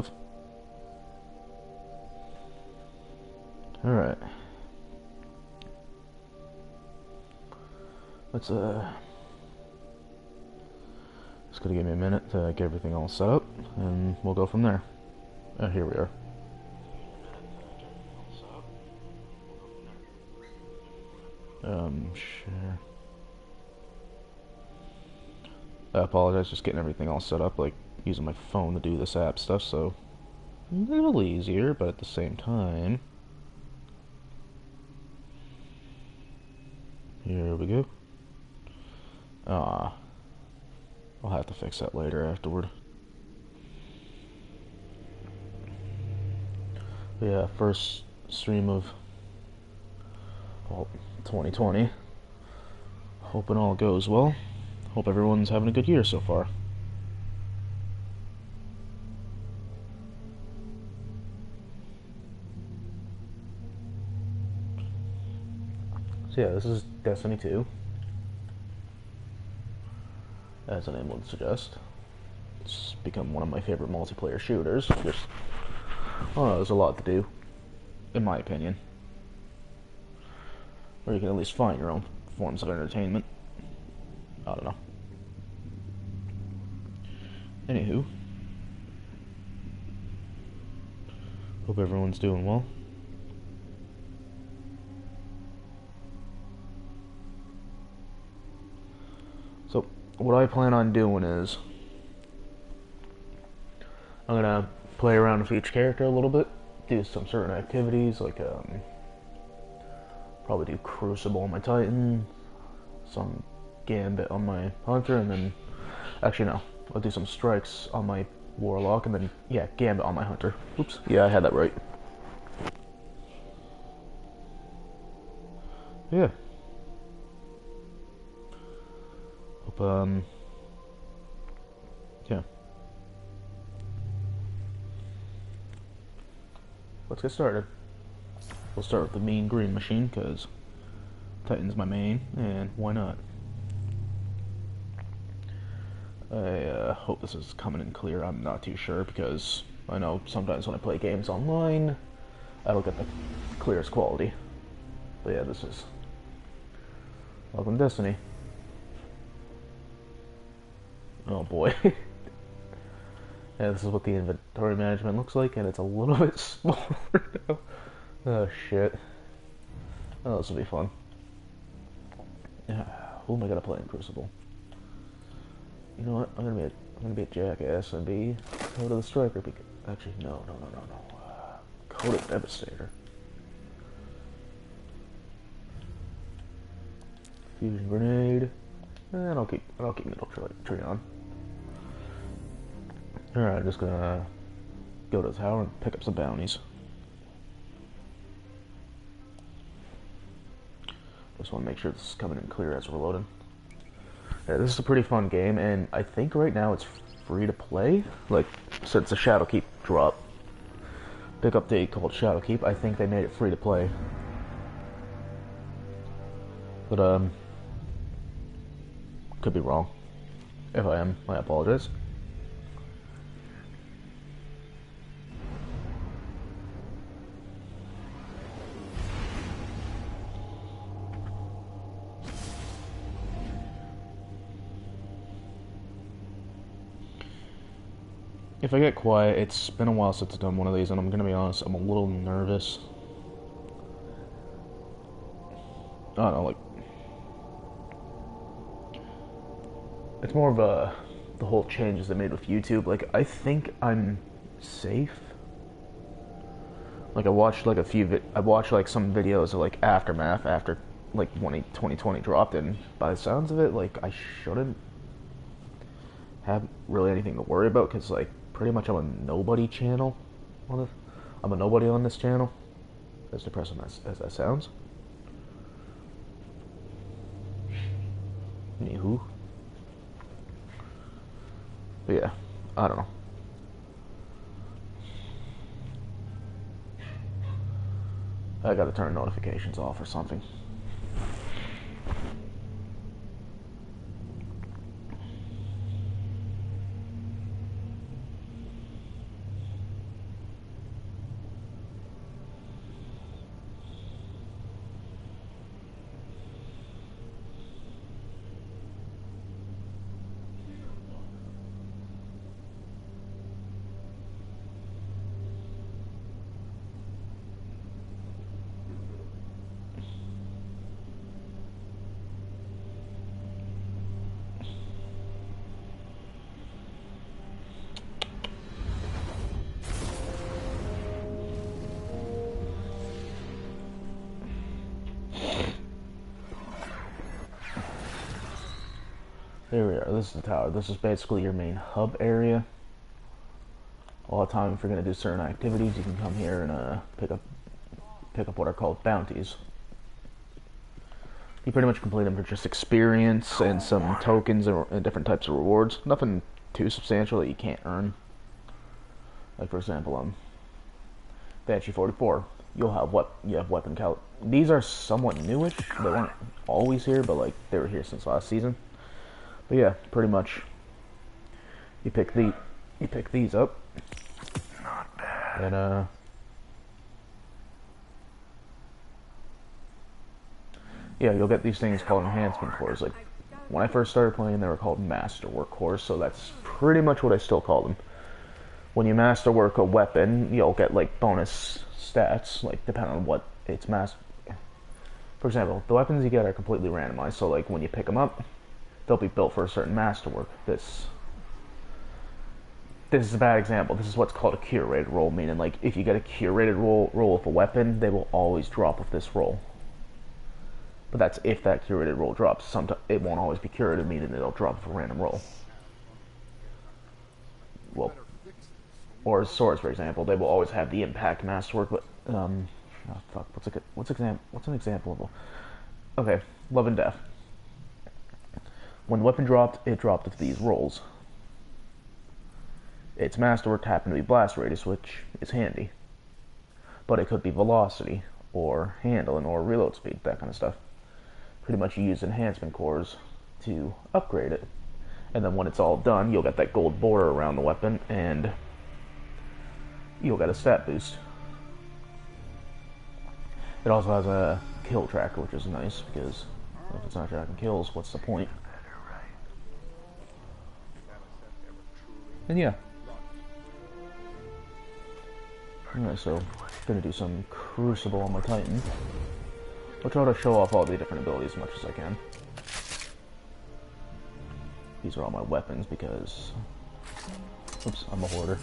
of. Alright. Let's, it's gonna give me a minute to get everything all set up, and we'll go from there. Here we are. Sure. I apologize, just getting everything all set up, like using my phone to do this app stuff, so a little easier, but at the same time. Here we go. I'll have to fix that later afterward. But yeah, first stream of 2020. Hoping all goes well. Hope everyone's having a good year so far. So yeah, this is Destiny 2. As the name would suggest. It's become one of my favorite multiplayer shooters. Just, I don't know, there's a lot to do, in my opinion. Or you can at least find your own forms of entertainment. I don't know. Anywho. Hope everyone's doing well. So, what I plan on doing is I'm gonna play around with each character a little bit, do some certain activities, like probably do Crucible on my Titan, some Gambit on my Hunter, and then, actually no, I'll do some strikes on my Warlock, and then, yeah, Gambit on my Hunter. Oops, yeah, I had that right. Yeah. Hope, yeah. Let's get started. We'll start with the mean green machine, because Titan's my main, and why not? I hope this is coming in clear. I'm not too sure, because I know sometimes when I play games online, I don't get the clearest quality. But yeah, this is... Welcome to Destiny. Oh boy. Yeah, this is what the inventory management looks like, and it's a little bit smaller now. Oh shit. Oh, this will be fun. Yeah, who am I gonna play in Crucible? You know what? I'm gonna be a jackass and go to the striker. Actually, no. Go to Devastator. Fusion grenade, and I'll keep middle tree on. Alright, I'm just gonna go to the tower and pick up some bounties. Just want to make sure this is coming in clear as we're loading. Yeah, this is a pretty fun game, and I think right now it's free to play. Like, since the Shadowkeep drop, big update called Shadowkeep, I think they made it free to play. But, could be wrong. If I am, I apologize. If I get quiet, it's been a while since I've done one of these, and I'm gonna be honest, I'm a little nervous. I don't know, like... It's more of the whole changes they made with YouTube. Like, I think I'm safe. Like, I watched like some videos of like Aftermath after like when 2020 dropped, and by the sounds of it, like, I shouldn't have really anything to worry about, because like pretty much I'm a nobody channel on this. I'm a nobody on this channel, as depressing as that sounds. Anywho. But yeah, I don't know. I gotta turn notifications off or something. Here we are. This is the tower. This is basically your main hub area. All the time, if you're going to do certain activities, you can come here and pick up what are called bounties. You pretty much complete them for just experience and some tokens and different types of rewards. Nothing too substantial that you can't earn. Like for example, Banshee 44. You have weapon cal. These are somewhat newish. They weren't always here, but like they were here since last season. But yeah, pretty much. You pick these up, and yeah, you'll get these things called enhancement cores. Like when I first started playing, they were called masterwork cores. So that's pretty much what I still call them. When you masterwork a weapon, you'll get like bonus stats, like depending on what it's master. For example, the weapons you get are completely randomized. So like when you pick them up, they'll be built for a certain masterwork. This is a bad example. This is what's called a curated roll, meaning like if you get a curated roll of a weapon, they will always drop with this roll. But that's if that curated roll drops. Sometimes it won't always be curated, meaning it'll drop with a random roll. Well, or swords, for example, they will always have the impact masterwork. But oh fuck, what's an example of? Okay, Love and Death. When the weapon dropped, it dropped with these rolls. Its masterwork happened to be blast radius, which is handy. But it could be velocity, or handling, or reload speed, that kind of stuff. Pretty much you use enhancement cores to upgrade it. And then when it's all done, you'll get that gold border around the weapon, and you'll get a stat boost. It also has a kill tracker, which is nice, because if it's not tracking kills, what's the point? And yeah. Alright, so I'm gonna do some Crucible on my Titan. I'll try to show off all the different abilities as much as I can. These are all my weapons because... Oops, I'm a hoarder.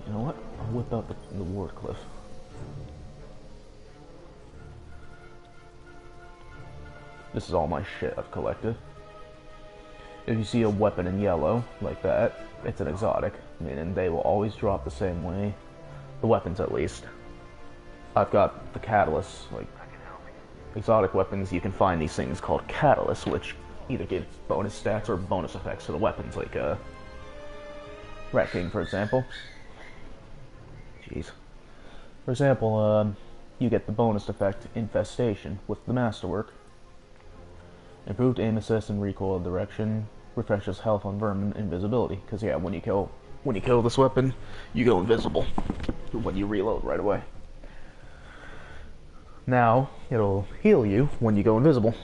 You know what? I'll whip out the Ward Cliff. This is all my shit I've collected. If you see a weapon in yellow, like that, it's an exotic, meaning they will always drop the same way. The weapons, at least. I've got the catalysts, like exotic weapons. You can find these things called catalysts, which either give bonus stats or bonus effects to the weapons, like Rat King, for example. Jeez. For example, you get the bonus effect Infestation with the Masterwork. Improved aim assist and recoil direction, refreshes health on vermin, invisibility. Because yeah, when you kill this weapon, you go invisible when you reload right away. Now it'll heal you when you go invisible.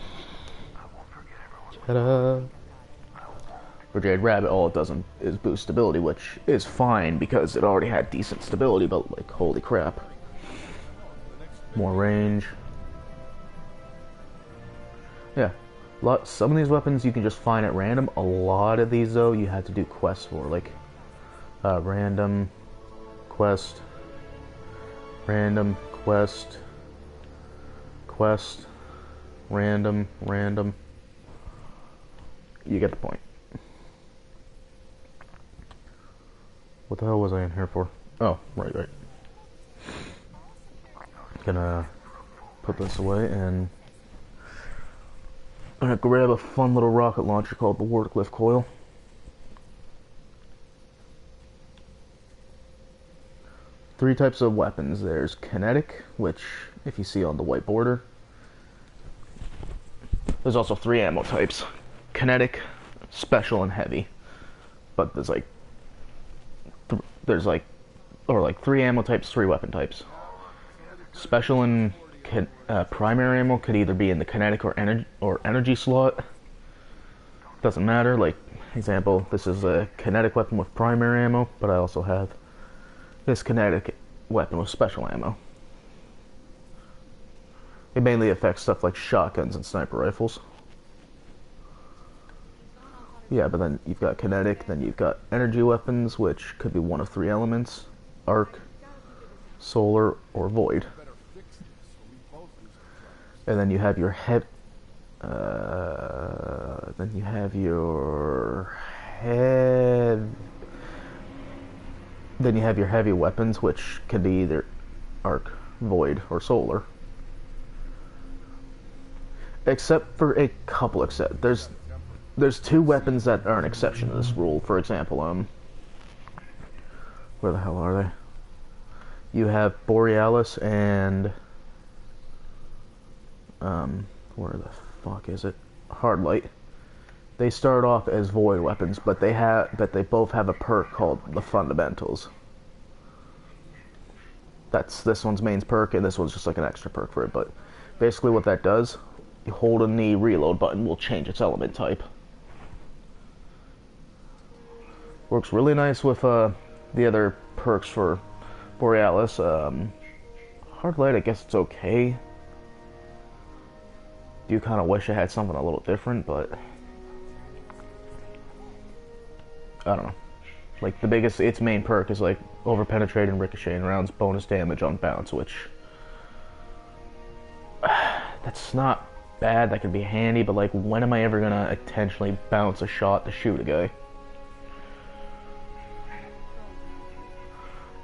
Ta-da! For Jade Rabbit, all it does is boost stability, which is fine because it already had decent stability. But like, holy crap, more range. Yeah. Some of these weapons you can just find at random. A lot of these, though, you had to do quests for, like random quest, random quest, quest, random. You get the point. What the hell was I in here for? Oh, right. Gonna put this away and I'm gonna grab a fun little rocket launcher called the Wardcliff Coil. Three types of weapons. There's kinetic, which if you see on the white border. There's also three ammo types. Kinetic, special, and heavy. But there's three ammo types, three weapon types. Special and primary ammo could either be in the kinetic or energy slot. Doesn't matter. Like example, this is a kinetic weapon with primary ammo, but I also have this kinetic weapon with special ammo. It mainly affects stuff like shotguns and sniper rifles. Yeah, but then you've got kinetic, then you've got energy weapons, which could be one of three elements: arc, solar, or void. And then you have your then you have your head. Then you have your heavy weapons, which can be either arc, void, or solar. Except for a couple there's two weapons that are an exception to this rule. For example, where the hell are they? You have Borealis and where the fuck is it? Hardlight. They start off as void weapons, but they both have a perk called the Fundamentals. That's this one's main perk, and this one's just like an extra perk for it. But basically, what that does, you hold in the reload button will change its element type. Works really nice with the other perks for Borealis. Hardlight, I guess it's okay. Do kind of wish I had something a little different, but I don't know. Like its main perk is like over penetrating, ricocheting rounds, bonus damage on bounce, which that's not bad. That could be handy, but like, when am I ever gonna intentionally bounce a shot to shoot a guy?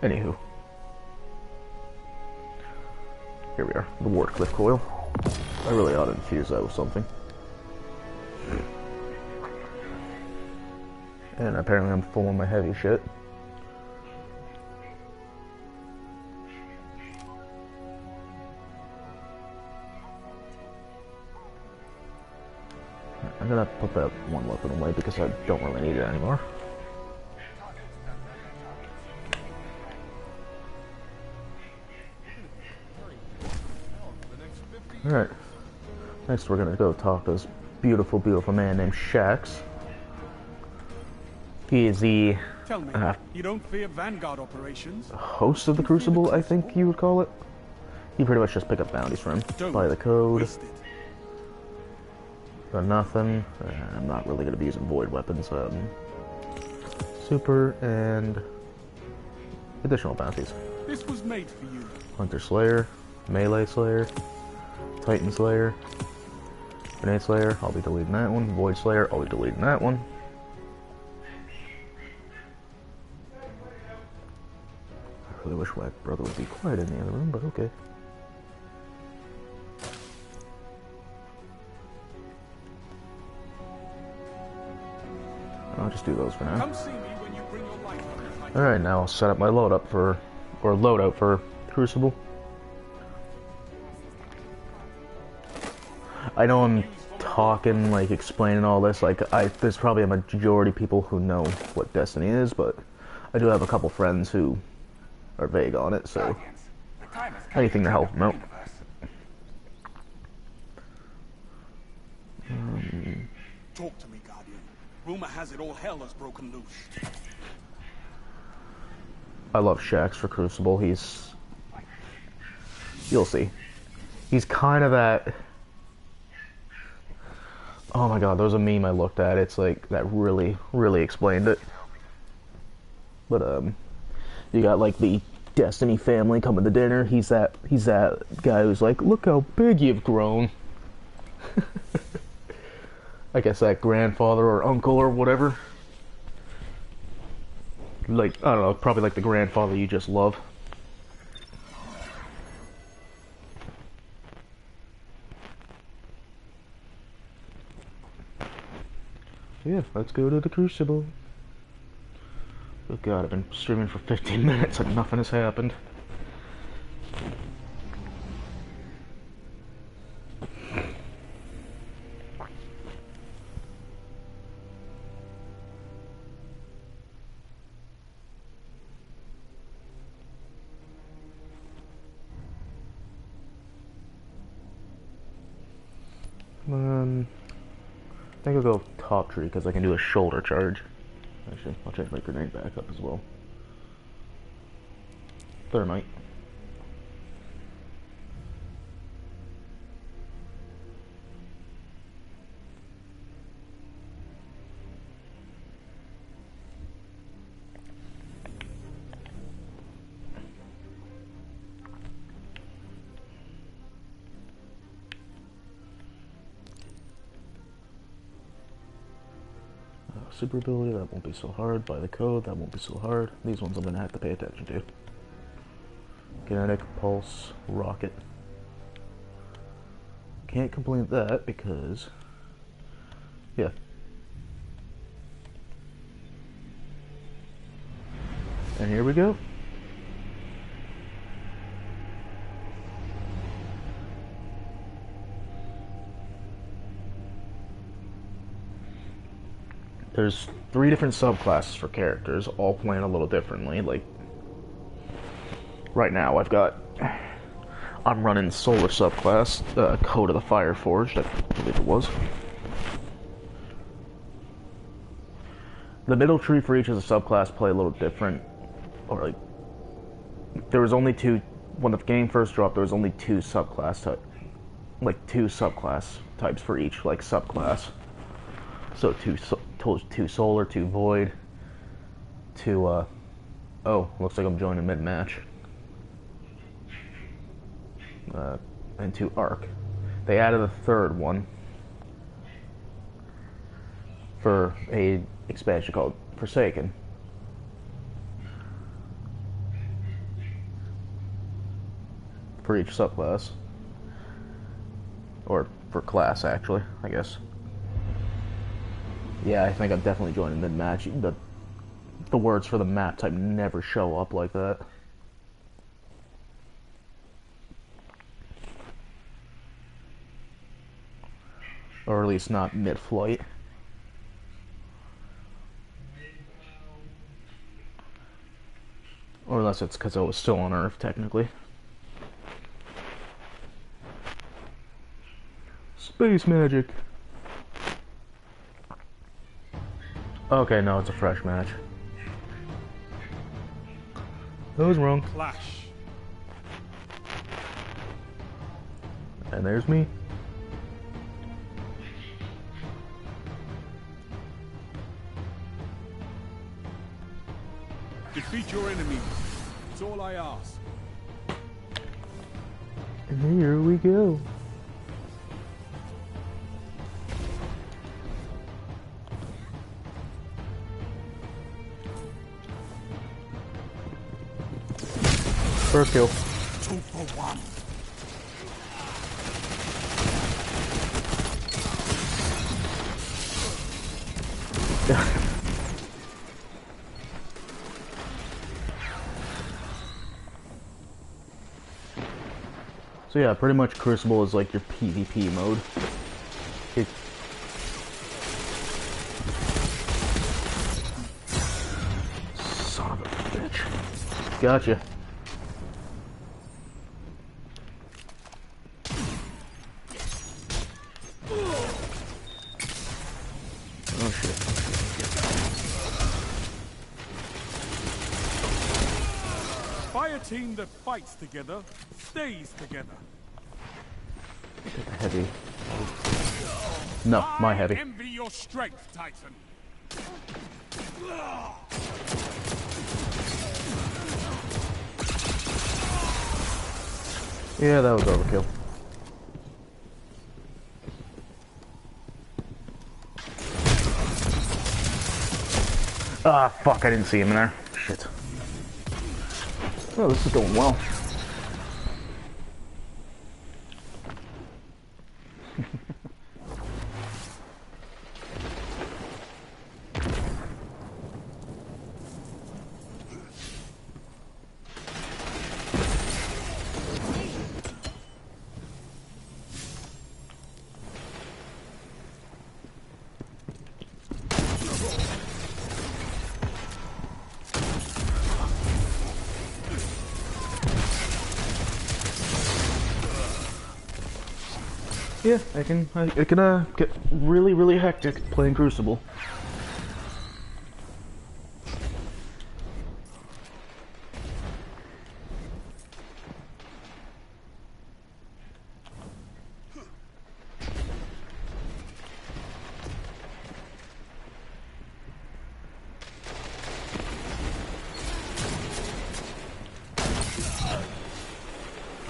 Anywho, here we are, the Wardcliff coil. I really ought to infuse that with something. And apparently I'm full on my heavy shit. I'm gonna put that one weapon away because I don't really need it anymore. Alright. Next we're gonna go talk to this beautiful, beautiful man named Shax. He is the Tell me, you don't fear Vanguard operations? host of the Crucible, I think you would call it. You pretty much just pick up bounties for him. Buy the code. Got nothing. I'm not really going to be using void weapons. Super and additional bounties. This was made for you. Hunter Slayer, Melee Slayer, Titan Slayer, Grenade Slayer, I'll be deleting that one. Void Slayer, I'll be deleting that one. I really wish my brother would be quiet in the other room, but okay. I'll just do those for now. Come see me when you bring your light. Alright, now I'll set up my loadout for Crucible. I know I'm talking, like, explaining all this, like, there's probably a majority of people who know what Destiny is, but I do have a couple friends who are vague on it, so anything to help them out. Talk to me, Guardian. Rumor has it all hell has broken loose. I love Shax for Crucible. You'll see. He's kind of that. Oh my god, there was a meme I looked at. It's like that really, really explained it. But you got like the Destiny family coming to dinner. He's that guy who's like, look how big you've grown. I guess that grandfather or uncle or whatever. Like, I don't know, probably like the grandfather you just love. Yeah, let's go to the Crucible. Oh god, I've been streaming for 15 minutes and nothing has happened. I think I'll go top tree because I can do a shoulder charge. Actually, I'll change my grenade back up as well. Thermite. super ability, that won't be so hard. Buy the code, that won't be so hard. These ones I'm gonna have to pay attention to. Kinetic, pulse, rocket. Can't complain with that because, yeah. And here we go. There's 3 different subclasses for characters, all playing a little differently. Like, right now I'm running Solar subclass, Code of the Fire Forged, I believe it was. The middle tree for each of the subclass play a little different, or like, there was only 2, when the game first dropped, there was only 2 subclass types for each, like, subclass. So 2 Solar, 2 Void, 2, oh, looks like I'm joining mid-match. And 2 Arc. They added a 3rd one for a expansion called Forsaken. For each subclass. Or for class, actually, I guess. Yeah, I think I'm definitely joining mid-match. The words for the map type never show up like that. Or at least not mid-flight. Or unless it's because I was still on Earth, technically. Space magic! Okay, no, it's a fresh match. I was wrong. Clash. And there's me. Defeat your enemies. It's all I ask. And here we go. First kill. 2 for 1. So yeah, pretty much Crucible is like your PvP mode. Son of a bitch. Gotcha. Oh shit. Fire team that fights together stays together. Heavy. No, my heavy. I envy your strength, Titan. Yeah, that was overkill. Ah, fuck, I didn't see him in there. Shit. Oh, this is going well. Yeah, it can get really, really hectic playing Crucible.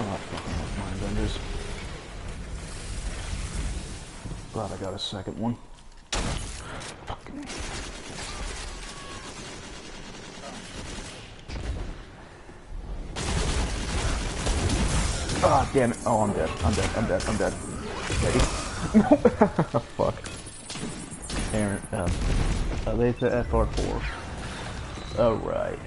Oh, fucking mind benders. Glad I got a second one. Fucking. Ah, damn it. Oh, I'm dead. I'm dead. I'm dead. I'm dead. Ready? No. Fuck. Aaron, they hit the FR4. Alright.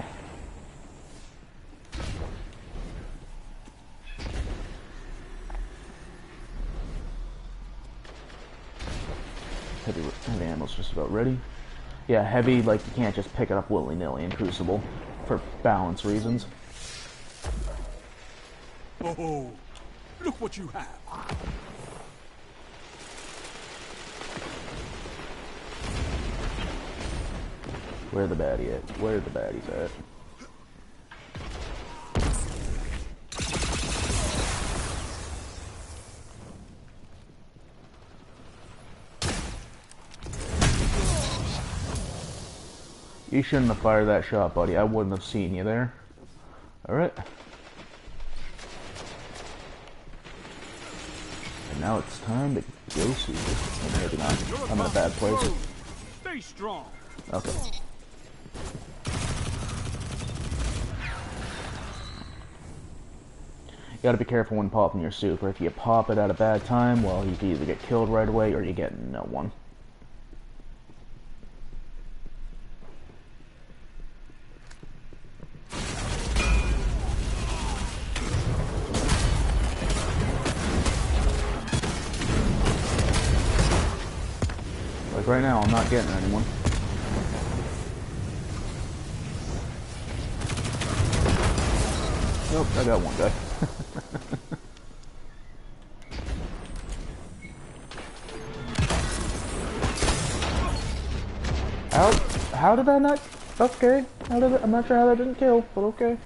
Heavy ammo's just about ready. Yeah, heavy, like, you can't just pick it up willy-nilly in Crucible for balance reasons. Oh, look what you have. Where the baddie at? Where the baddies at? You shouldn't have fired that shot, buddy. I wouldn't have seen you there. Alright. And now it's time to go see this. Or maybe not. I'm in a bad place. Stay strong. Okay. You gotta be careful when popping your super. If you pop it at a bad time, well, you can either get killed right away or you get no one. Like right now, I'm not getting anyone. Nope, I got one guy. How did that not? Okay, how did it, I'm not sure how that didn't kill, but okay.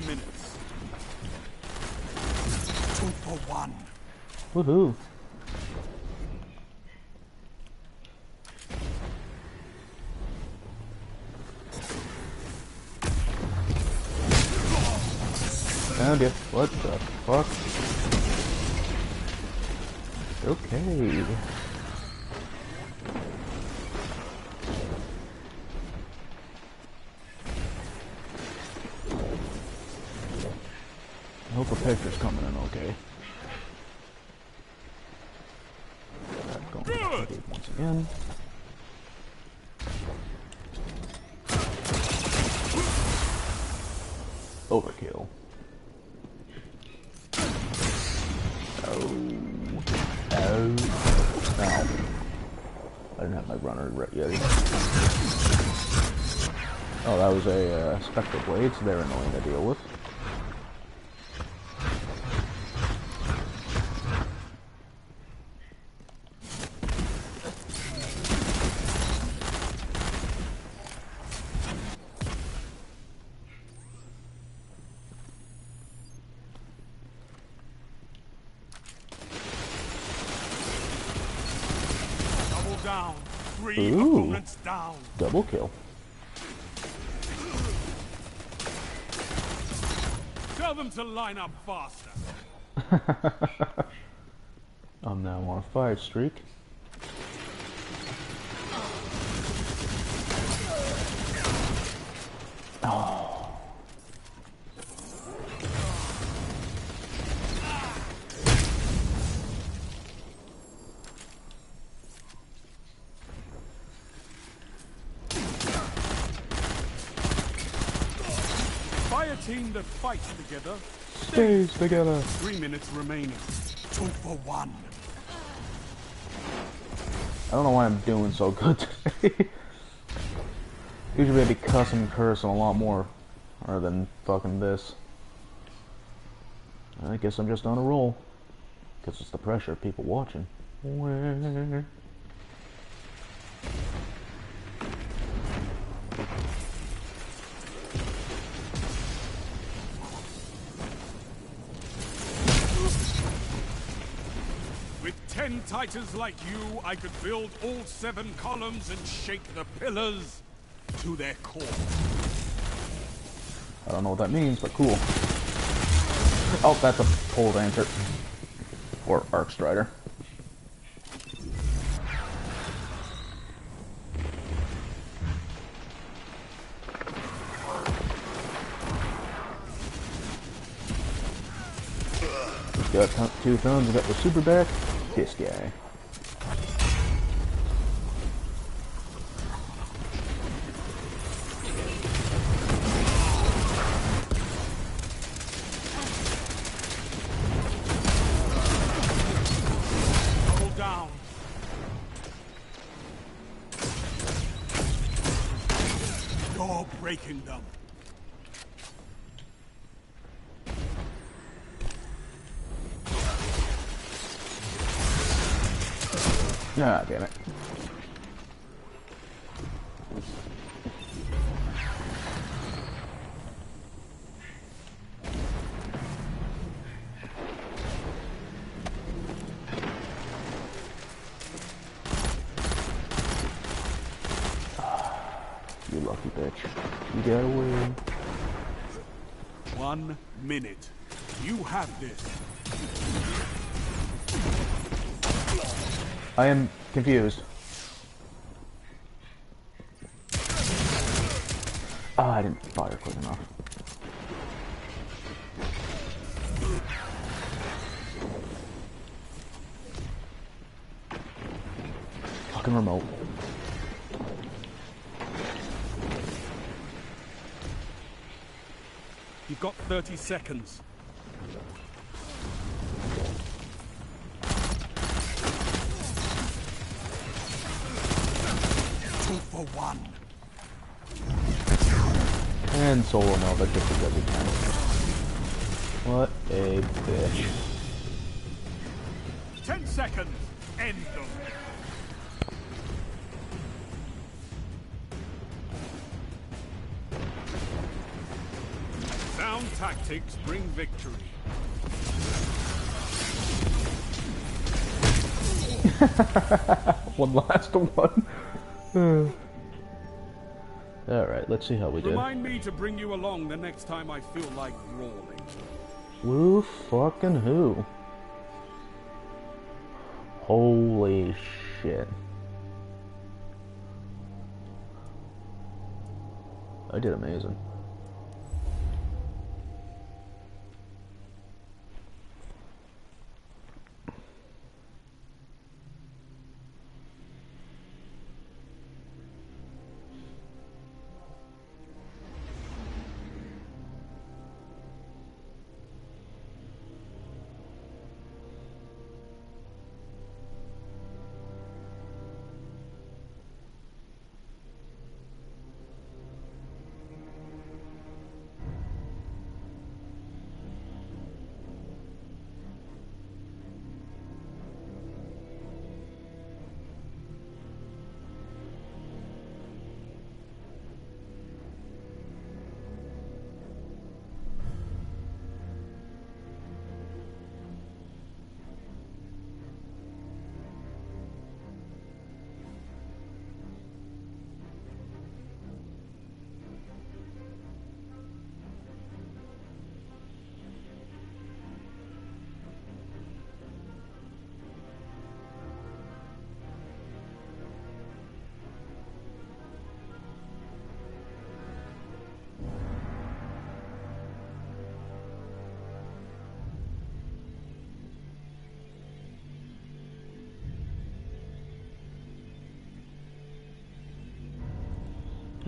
Minutes. 2 for 1. Woohoo. Found you. What the fuck? Okay. I hope a picture's coming in okay. Good. Once again. Overkill. Oh. Oh. Ow. I didn't have my runner ready. Oh, that was a Spectral Blades. They're annoying to deal with. Down. 3 Ooh. opponents down. Double kill. Tell them to line up faster. I'm now on a 5 streak. Oh. Fire team that fights together Stays together. 3 minutes remaining. 2 for 1. I don't know why I'm doing so good today. Usually I'd be cussing and cursing a lot more rather than fucking this. I guess I'm just on a roll. Guess it's the pressure of people watching. Where? With 10 Titans like you, I could build all 7 columns and shake the pillars to their core. I don't know what that means, but cool. Oh, that's a pole dancer. Or arc strider. Got two thumbs, got the super back. This guy. Hold down. You're breaking them. Ah, damn it. You lucky bitch. You got away. 1 minute. You have this. I am confused. Ah, I didn't fire quick enough. Fucking remote. You've got 30 seconds. Two for one. And solo Nova just because he can. What a bitch. 10 seconds. End them. Sound tactics bring victory. One last one. Alright, let's see how we do. Remind me to bring you along the next time I feel like brawling. Who fucking who? Holy shit. I did amazing.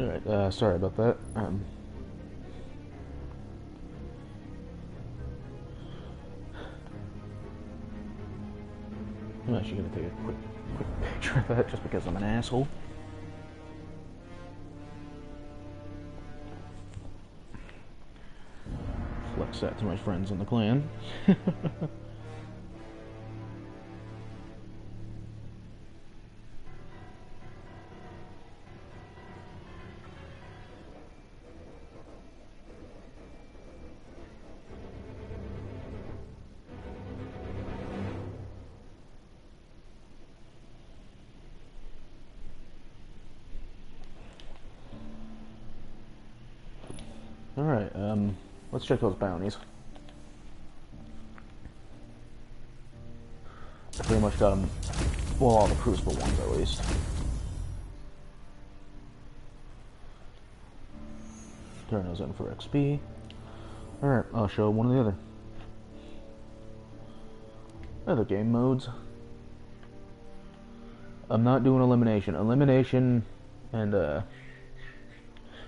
Alright, sorry about that. I'm actually gonna take a quick picture of that just because I'm an asshole. Flex that to my friends in the clan. Alright, let's check those bounties. pretty much got them, well, all the Crucible ones at least. Turn those in for XP. Alright, I'll show one of the other game modes. I'm not doing elimination. Elimination and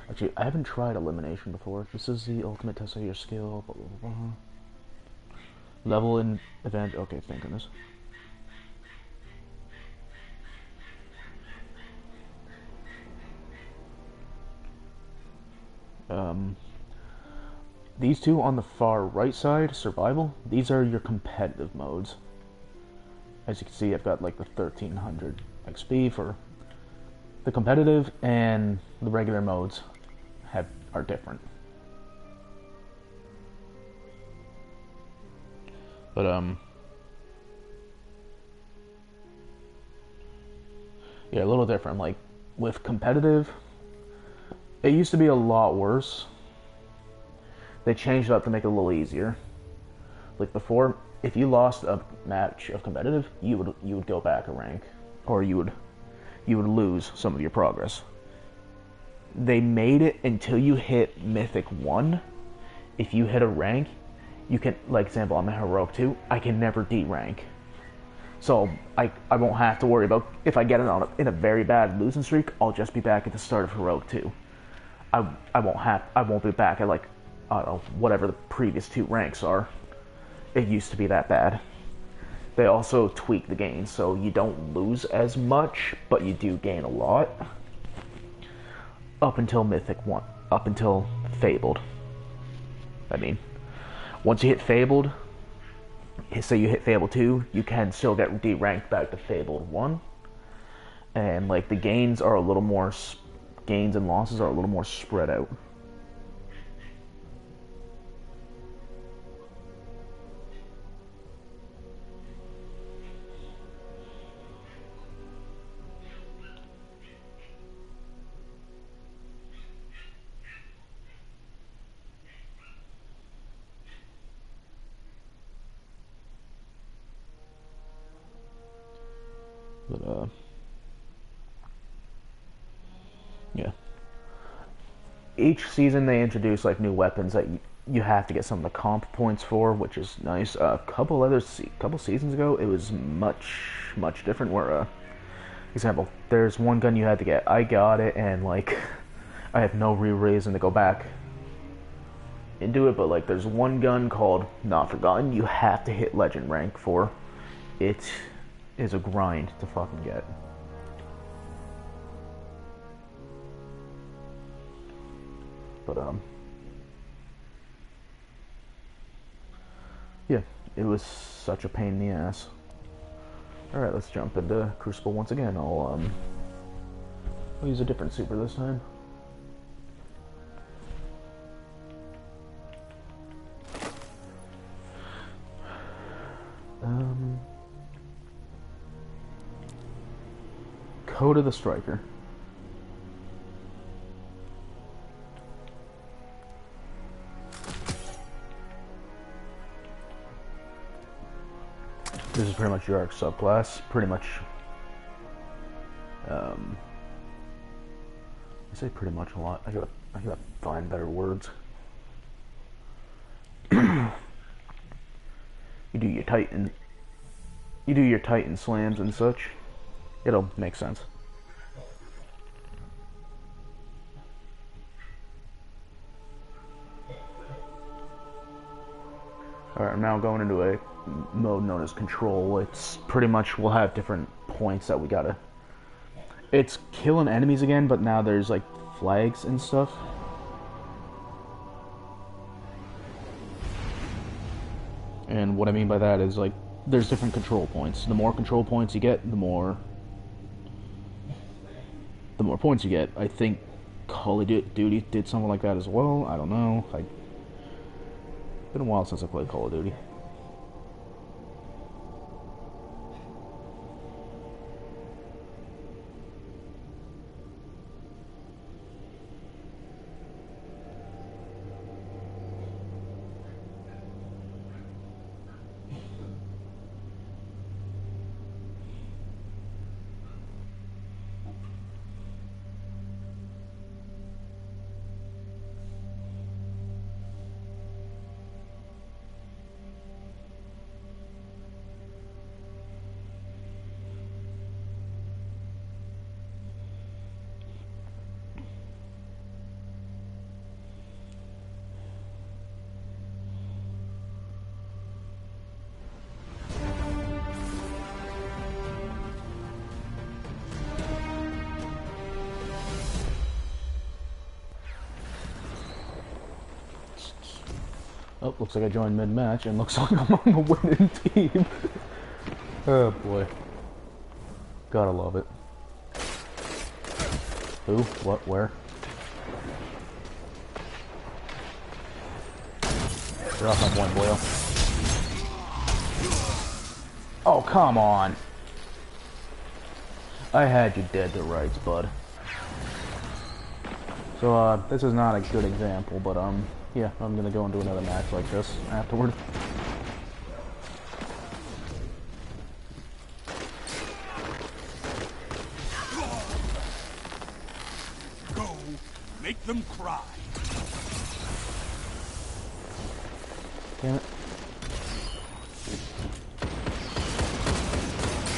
actually, I haven't tried elimination before. This is the ultimate test of your skill, blah, blah, blah. Level in event. Okay, thank goodness. These two on the far right side, survival, these are your competitive modes. As you can see, I've got like the 1300 XP for the competitive, and the regular modes are different. But yeah, a little different. Like with competitive, it used to be a lot worse. They changed it up to make it a little easier. Like before, if you lost a match of competitive, you would go back a rank, or you would lose some of your progress. They made it until you hit Mythic 1. If you hit a rank, you can, like example, I'm a Heroic 2, I can never D-rank. So I won't have to worry about, if I get in a very bad losing streak, I'll just be back at the start of Heroic 2. I won't be back at like, I don't know, whatever the previous 2 ranks are. It used to be that bad. They also tweak the gains, so you don't lose as much, but you do gain a lot. Up until Mythic 1. Up until Fabled. I mean, once you hit Fabled, say you hit Fabled 2, you can still get D-ranked back to Fabled 1. And, like, the gains are a little more... Gains and losses are a little more spread out. But, yeah. Each season they introduce, like, new weapons that you have to get some of the comp points for, which is nice. Couple seasons ago, it was much different, where, example, there's one gun you had to get. I got it, and, like, I have no real reason to go back into it, but, like, there's one gun called Not Forgotten you have to hit Legend rank for. It is a grind to fucking get. But, yeah, it was such a pain in the ass. Alright, let's jump into Crucible once again. I'll use a different super this time. Code of the Striker. This is pretty much your arc subclass. Pretty much. I say pretty much a lot. I gotta find better words. You do your Titan slams and such. It'll make sense. Alright, I'm now going into a mode known as Control. It's pretty much, we'll have different points that we gotta... It's killing enemies again, but now there's like flags and stuff. And what I mean by that is, like, there's different control points. The more control points you get, the more points you get. I think Call of Duty did something like that as well. I don't know. It's been a while since I played Call of Duty. Oh, looks like I joined mid-match, and looks like I'm on the winning team. Oh boy. Gotta love it. Who? What? Where? You're off my point, boyo. Oh, come on. I had you dead to rights, bud. So, this is not a good example, but, yeah, I'm gonna go into another match like this afterward. Go, make them cry. Damn it.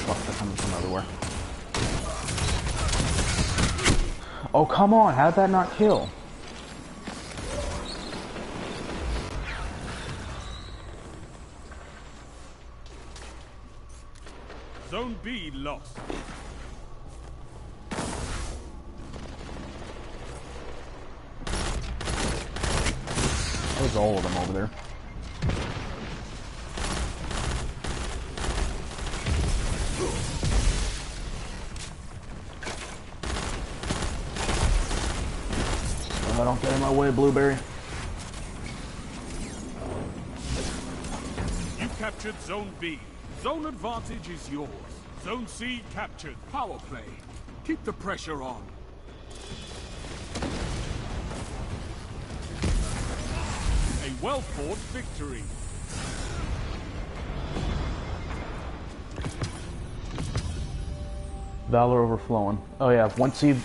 Fuck, they're coming from everywhere. Oh, come on, how'd that not kill? Zone B lost. There's all of them over there. Oh, don't get in my way, Blueberry. You captured Zone B. Zone advantage is yours. Zone C captured. Power play. Keep the pressure on. A well-fought victory. Valor overflowing. Oh yeah, once you...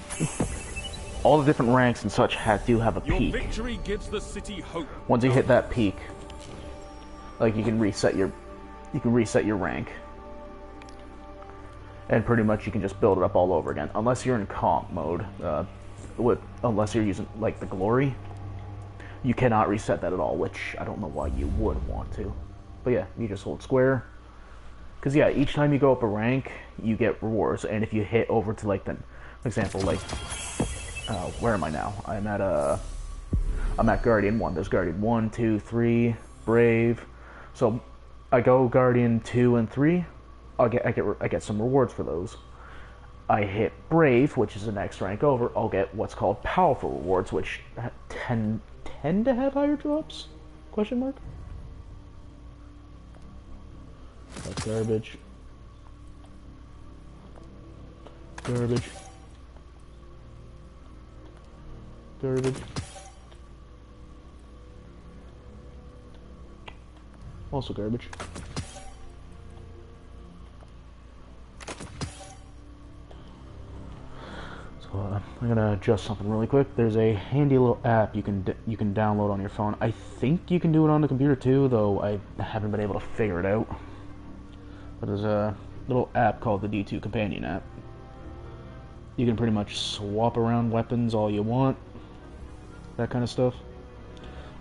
all the different ranks and such do have a peak. Your victory gives the city hope. Once you hit that peak, like you can reset your rank. And pretty much you can just build it up all over again. Unless you're in comp mode, unless you're using like the glory, you cannot reset that at all, which I don't know why you would want to. But yeah, you just hold square. Because yeah, each time you go up a rank, you get rewards, and if you hit over to like the, for example, like, where am I now? I'm at Guardian 1. There's Guardian 1, 2, 3, Brave. So I go Guardian 2 and 3. I get some rewards for those. I hit Brave, which is the next rank over. I'll get what's called Powerful rewards, which tend to have higher drops? Question mark. That's garbage. Garbage. Garbage. Also garbage. So I'm gonna adjust something really quick. There's a handy little app you can download on your phone. I think you can do it on the computer too, though I haven't been able to figure it out. But there's a little app called the D2 Companion app. You can pretty much swap around weapons all you want, that kind of stuff.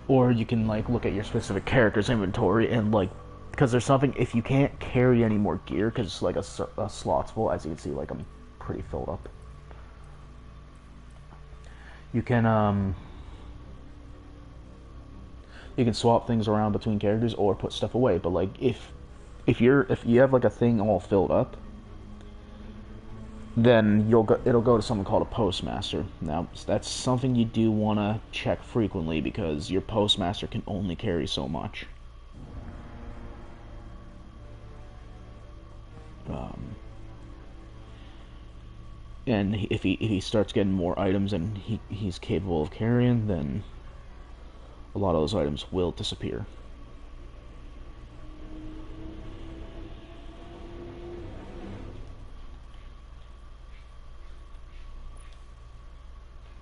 Or you can like look at your specific character's inventory and like, because there's something, if you can't carry any more gear because like a slot's full, as you can see, like I'm pretty filled up. You can swap things around between characters or put stuff away. But like if you have like a thing all filled up, then it'll go to something called a postmaster. Now that's something you do want to check frequently because your postmaster can only carry so much. And if he starts getting more items and he's capable of carrying, then a lot of those items will disappear.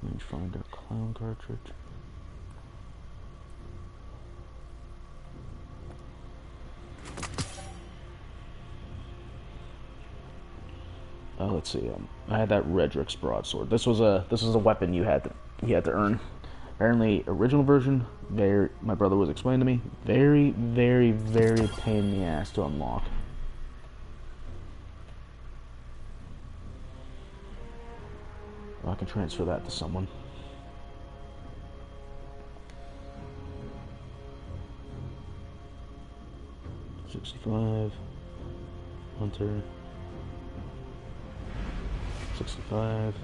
Let me find a clown cartridge. Let's see. I had that Redrick's broadsword. This was a weapon you had to earn. Apparently, original version. My brother was explaining to me. Very, very, very pain in the ass to unlock. Well, I can transfer that to someone. 65. Hunter. 65.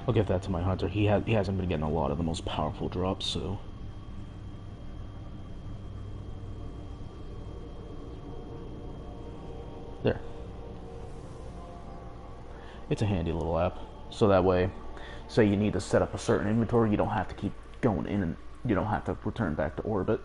I'll give that to my hunter. He hasn't been getting a lot of the most powerful drops, so. There. It's a handy little app. So that way, say you need to set up a certain inventory, you don't have to keep going in and you don't have to return back to orbit.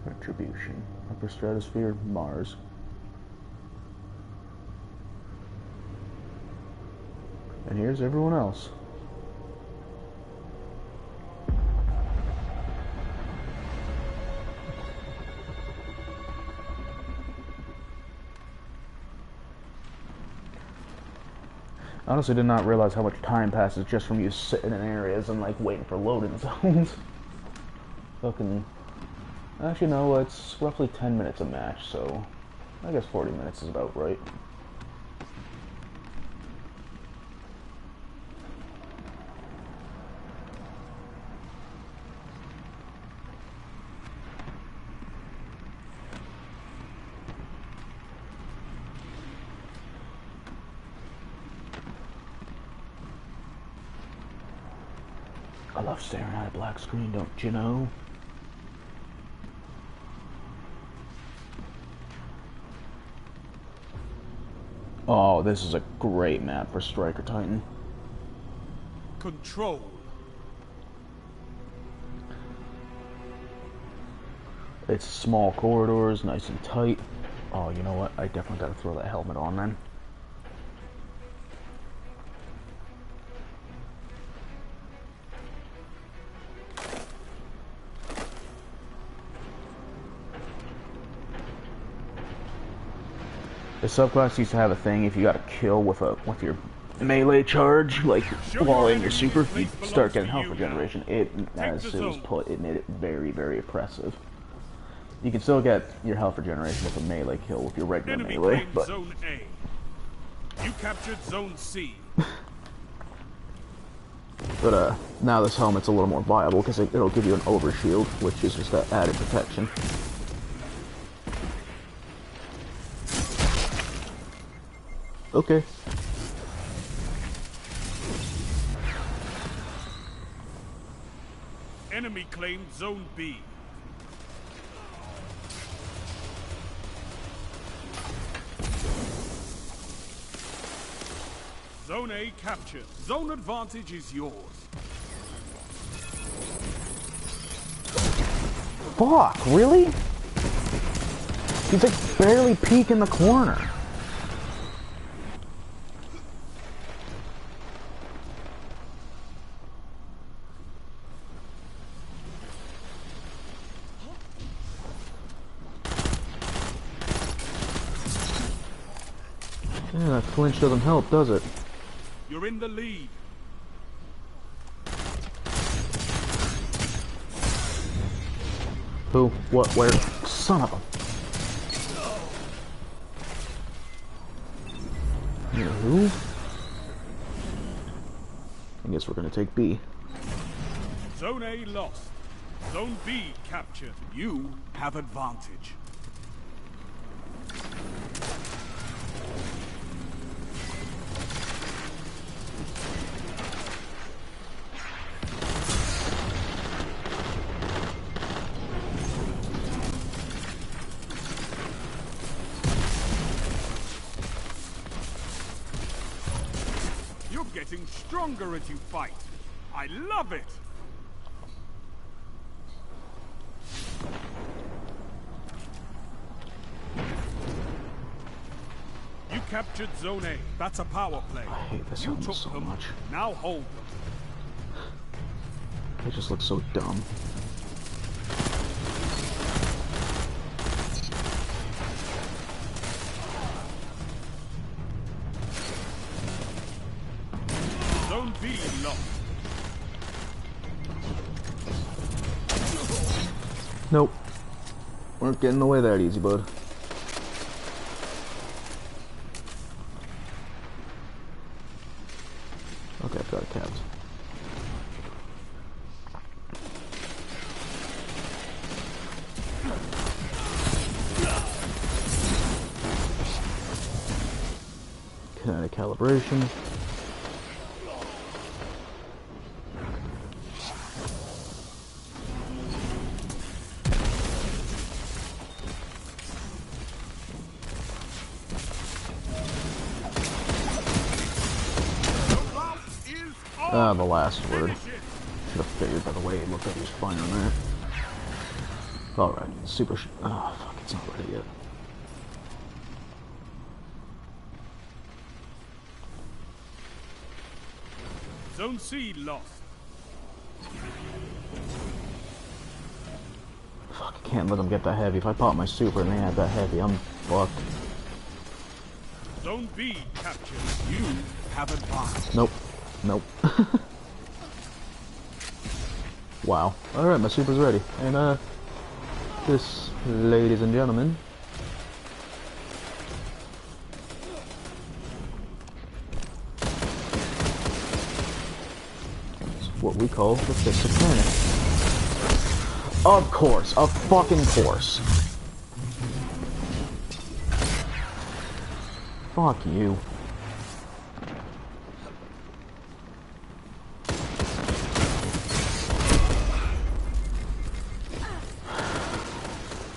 Retribution. Upper stratosphere, Mars. And here's everyone else. I honestly did not realize how much time passes just from you sitting in areas and like waiting for loading zones. Fucking. Actually, no, it's roughly 10 minutes a match, so I guess 40 minutes is about right. I love staring at a black screen, don't you know? Oh, this is a great map for Striker Titan. Control. It's small corridors, nice and tight. Oh, you know what? I definitely gotta throw that helmet on then. The subclass used to have a thing if you got a kill with your melee charge, like while in your super, you start getting health regeneration. It, as it was put, it made it very, very oppressive. You can still get your health regeneration with a melee kill with your regular melee, but Zone A. You captured Zone C. But now this helmet's a little more viable because it'll give you an overshield, which is just that added protection. Okay. Enemy claimed Zone B. Zone A captured. Zone advantage is yours. Fuck, really? He's like barely peeking the corner. Yeah, that flinch doesn't help, does it? You're in the lead. Who? What? Where? Son of a... Yeah, who? I guess we're gonna take B. Zone A lost. Zone B captured. You have advantage. getting stronger as you fight. I love it! You captured Zone A. That's a power play. I hate this You element took so them. much. Now hold them. It just looks so dumb. Zone B lost. Nope. Weren't getting away that easy, bud. Okay, I've got it capped. Kinetic calibration. Ah, the last word. Should have figured by the way it looked like he was fine on there. Alright, super oh, fuck, it's not ready yet. Zone C lost. Fuck, I can't let them get that heavy. If I pop my super and they had that heavy, I'm fucked. Zone B captured. You have advanced. Nope. Nope. Wow. Alright, my super's ready. And, this, ladies and gentlemen, is what we call the Fist of Planet. Of course. Of fucking course. Fuck you.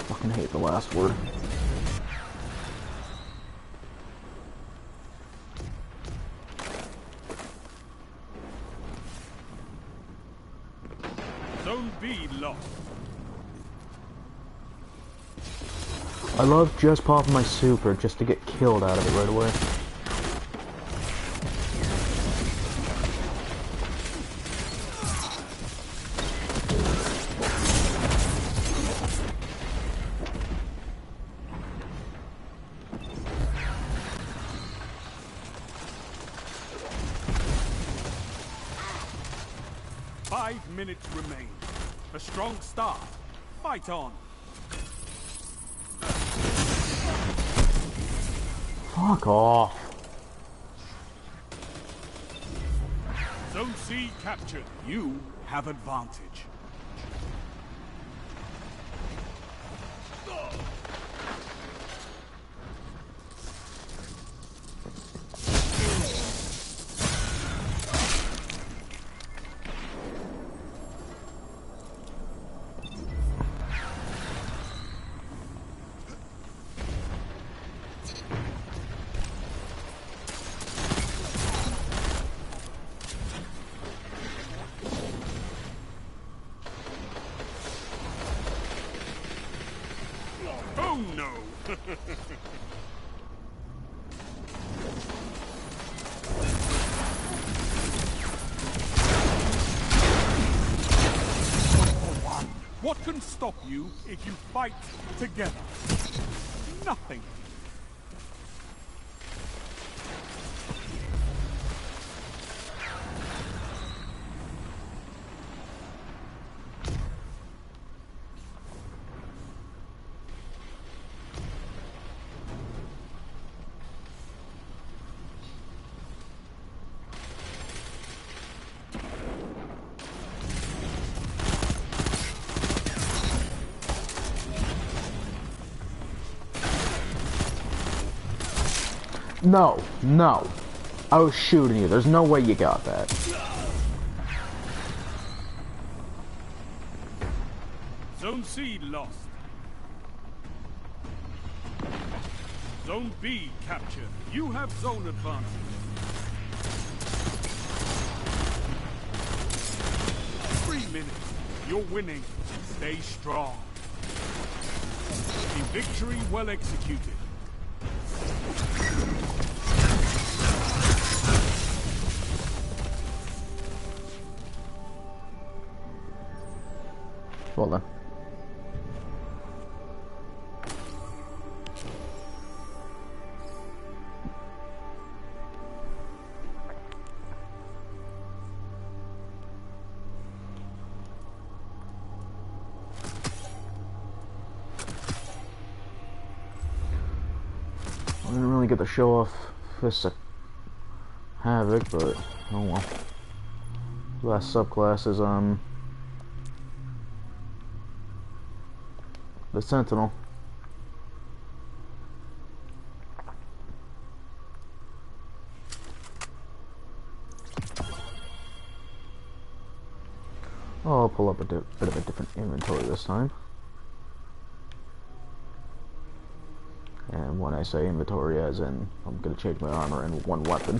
Fucking hate the last word. Zone B lost. I love just popping my super just to get killed out of it right away. Five minutes remain. A strong start. Fight on. Fuck off. Zone C captured. You have advantage. Oh no! What can stop you if you fight together? Nothing. No, no. I was shooting you. There's no way you got that. Zone C lost. Zone B captured. You have zone advantage. minutes. You're winning. Stay strong. A victory well executed. Well then. I didn't really get to show off Fists of Havoc, but oh well. Last subclass is the Sentinel. Oh, I'll pull up a bit of a different inventory this time. And when I say inventory, as in I'm gonna change my armor and one weapon.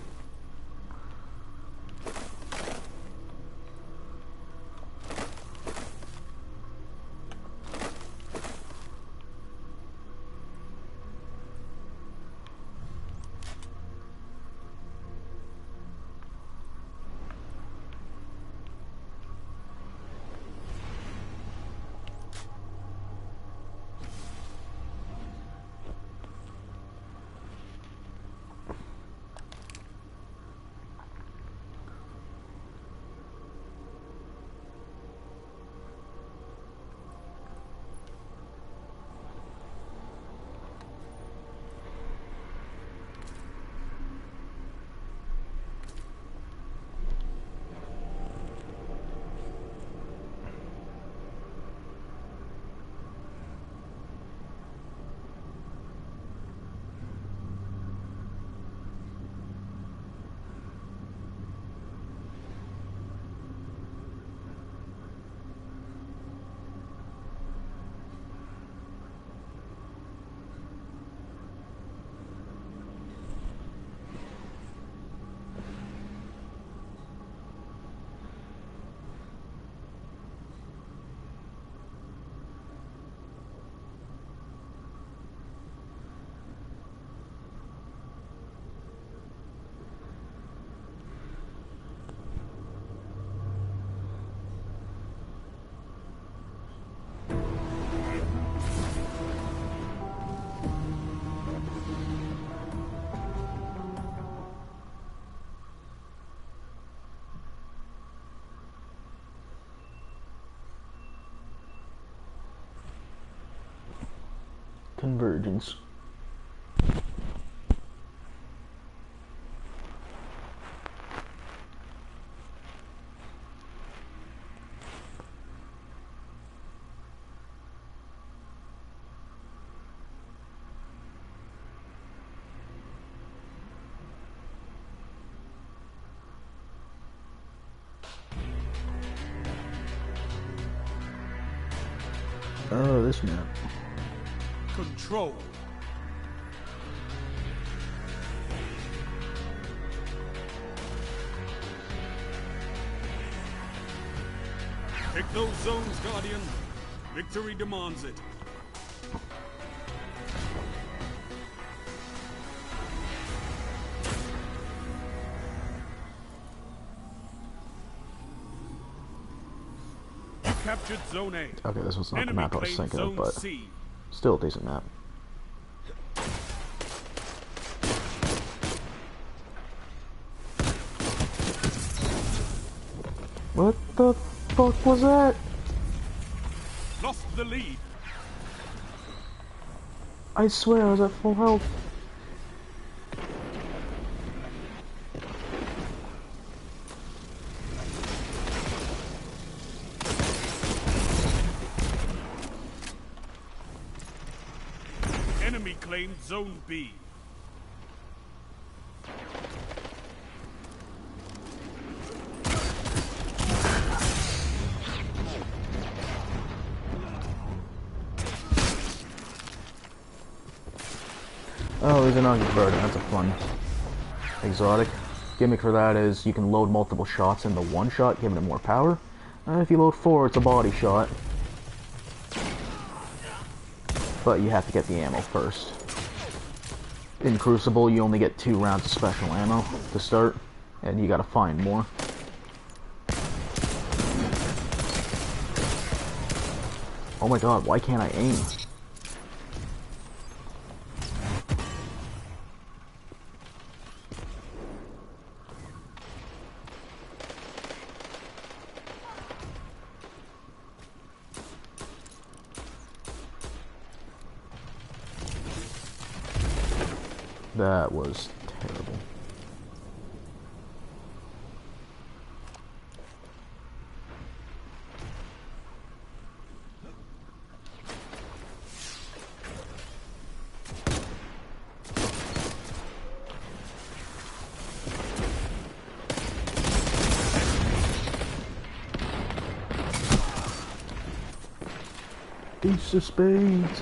Convergence. Oh, this map. Control. Take those zones, Guardian. Victory demands it. You captured Zone A. Okay, this was not the map I was thinking of, but C. still a decent map. What the fuck was that? Lost the lead. I swear I was at full health. Enemy claimed Zone B. Oh, there's an August bird. That's a fun exotic. Gimmick for that is you can load multiple shots into one shot, giving it more power. If you load 4, it's a body shot. But you have to get the ammo first. In Crucible, you only get 2 rounds of special ammo to start, and you gotta find more. Oh my god, why can't I aim? That was terrible. Ace of spades.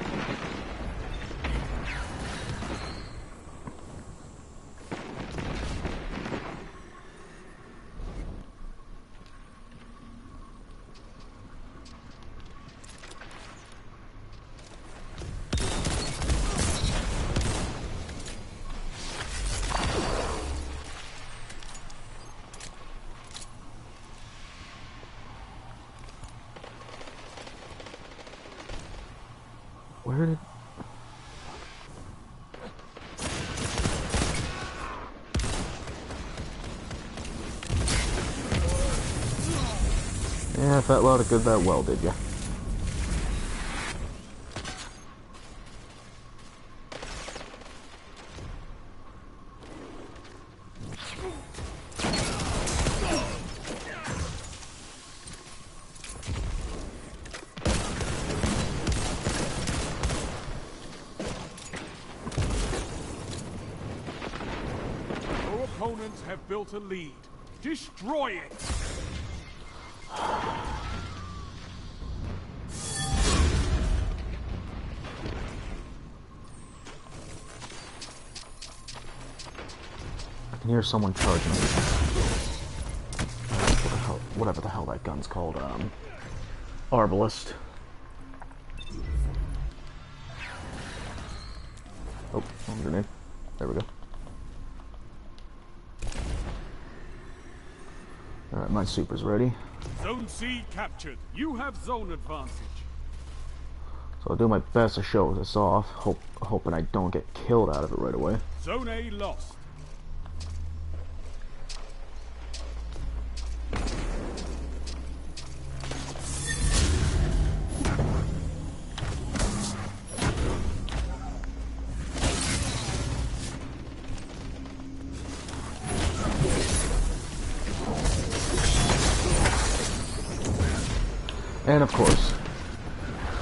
Where did... Yeah, if that loaded good that well, did ya? Your opponents have built a lead. Destroy it! I can hear someone charging. Whatever the hell that gun's called, Arbalist. Oh, one grenade. There we go. Alright, my super's ready. Zone C captured. You have zone advantage. So I'll do my best to show this off, hoping I don't get killed out of it right away. Zone A lost. And of course,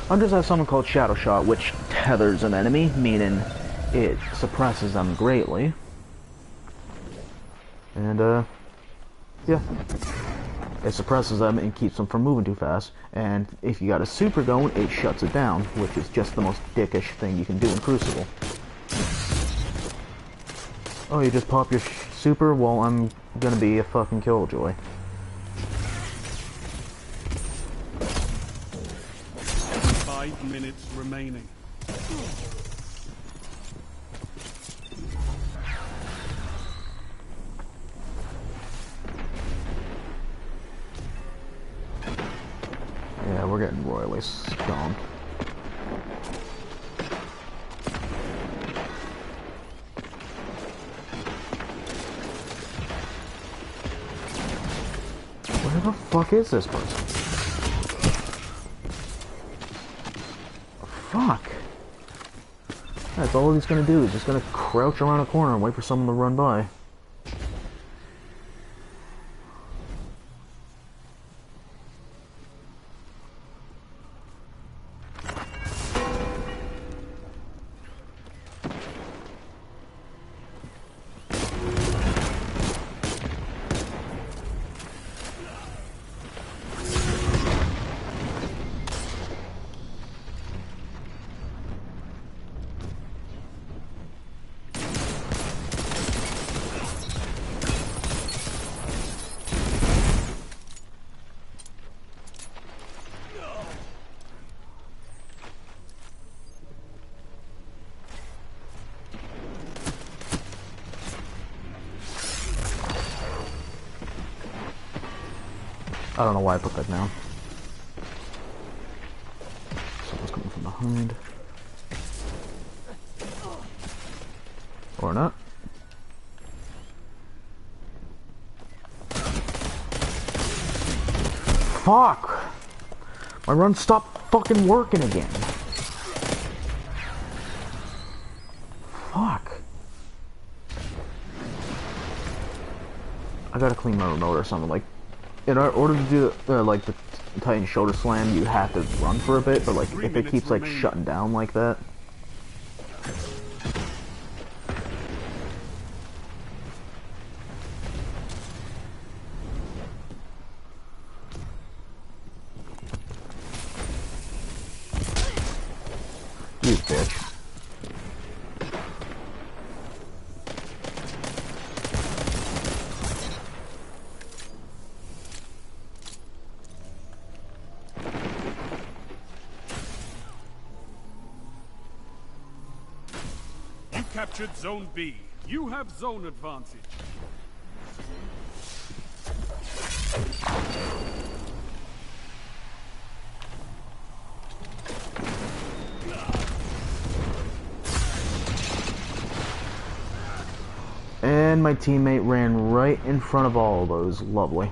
Hunters have something called Shadow Shot, which tethers an enemy, meaning it suppresses them greatly. And, yeah. It suppresses them and keeps them from moving too fast. And if you got a super going, it shuts it down, which is just the most dickish thing you can do in Crucible. Oh, you just pop your super? Well, I'm gonna be a fucking killjoy. 5 minutes remaining. Yeah, we're getting royally stomped. Where the fuck is this person? Fuck! That's all he's gonna do, is just gonna crouch around a corner and wait for someone to run by. I don't know why I put that down. Someone's coming from behind. Or not. Fuck! My run stopped fucking working again. Fuck. I gotta clean my remote or something. Like, in order to do like the Titan shoulder slam, you have to run for a bit. But like, if it keeps like shutting down like that. You bitch. You captured Zone B. You have zone advantage. And my teammate ran right in front of all of those. Lovely.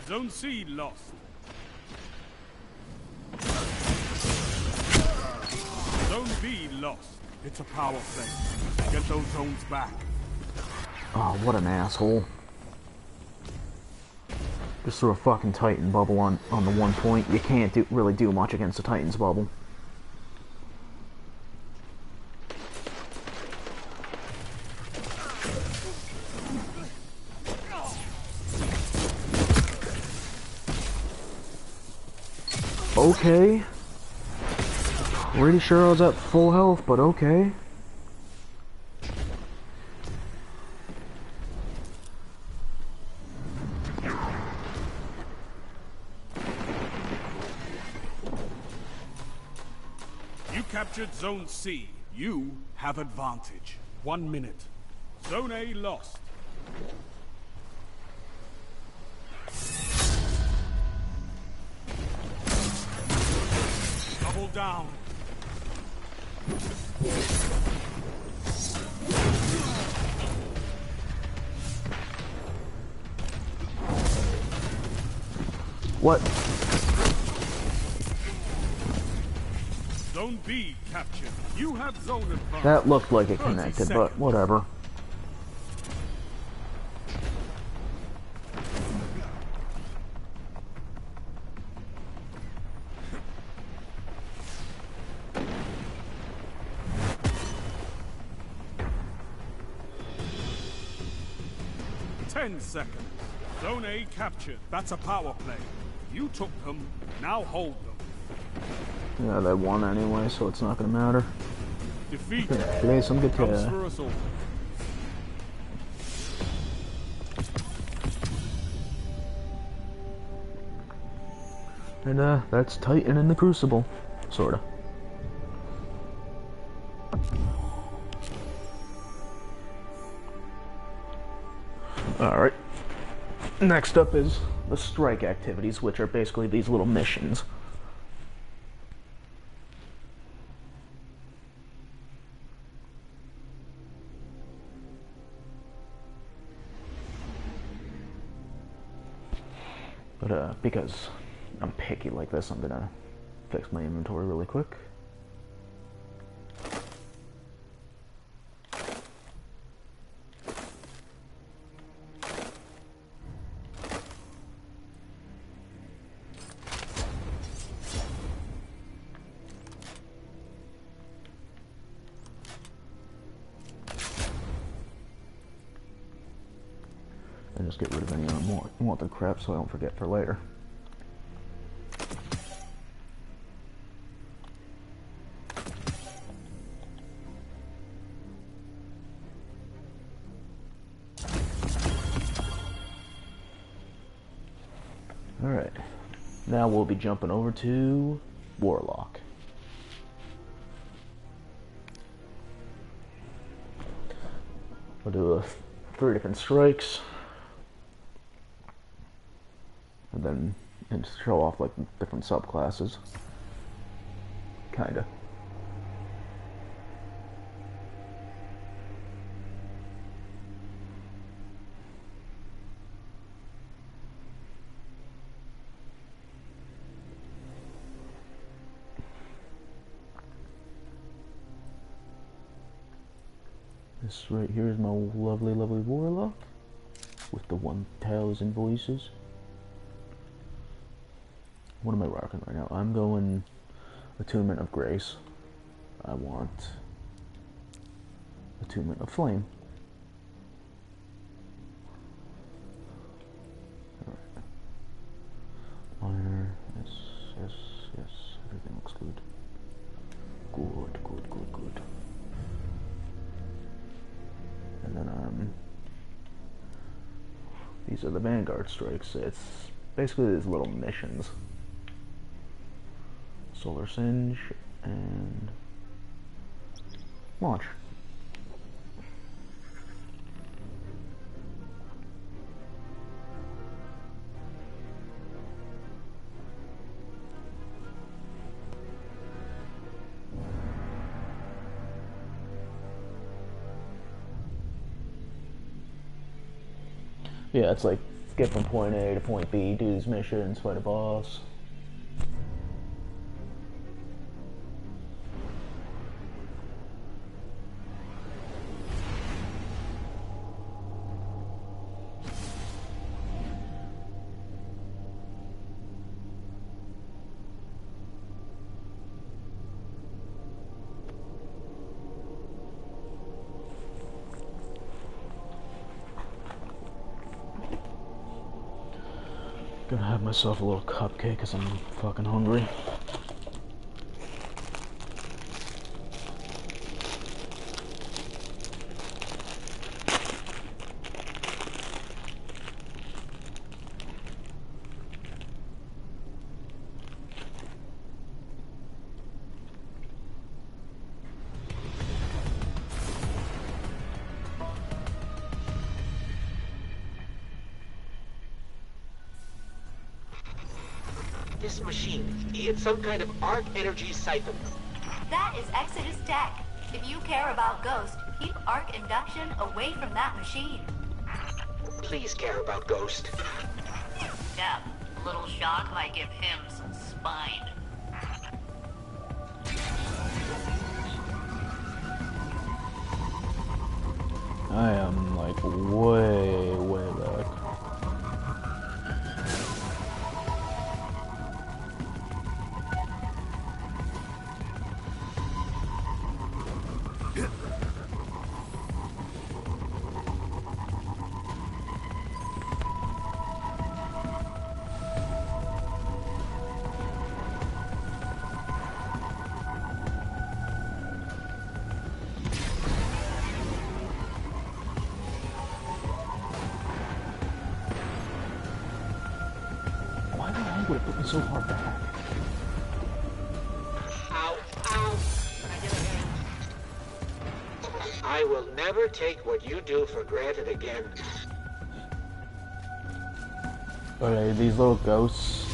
Zone C lost. Zone B lost. It's a power play. Get those zones back. Oh, what an asshole. Just threw a fucking Titan bubble on the 1 point. You can't really do much against the Titan's bubble. Okay. Pretty sure I was at full health, but okay. You captured Zone C. You have advantage. 1 minute. Zone A lost. Double down. What? Zone B captured. You have zone advantage. That looked like it connected, but whatever. Ten seconds. Zone A captured. That's a power play. You took them. Now hold them. Yeah, they won anyway, so it's not gonna matter. Defeat Play some comes guitar. for us all. And that's Titan in the Crucible, sorta. Alright. Next up is the strike activities, which are basically these little missions. But because I'm picky like this, I'm gonna fix my inventory really quick. And just get rid of any unwanted crap so I don't forget for later. Alright, now we'll be jumping over to Warlock. We'll do 3 different strikes, and show off like different subclasses, kinda. This right here is my lovely, lovely Warlock with the 1,000 voices. What am I rocking right now? I'm going Attunement of Grace. I want Attunement of Flame. Alright. Minor, yes, yes, yes. Everything looks good. Good, good, good, good. And then, these are the Vanguard strikes. It's basically these little missions. Solar Singe and launch. Yeah, it's like get from point A to point B, do these missions, fight a boss. Gonna have myself a little cupcake because I'm fucking hungry. This machine, it's some kind of arc energy siphon. That is Exodus Tech. If you care about Ghost, keep arc induction away from that machine. Please care about Ghost. Yeah, a little shock might give him some spine. I am like way, way back. Why the hell would it put me so far back? Ow, ow. I will never take what you do for granted again. Okay, these little ghosts,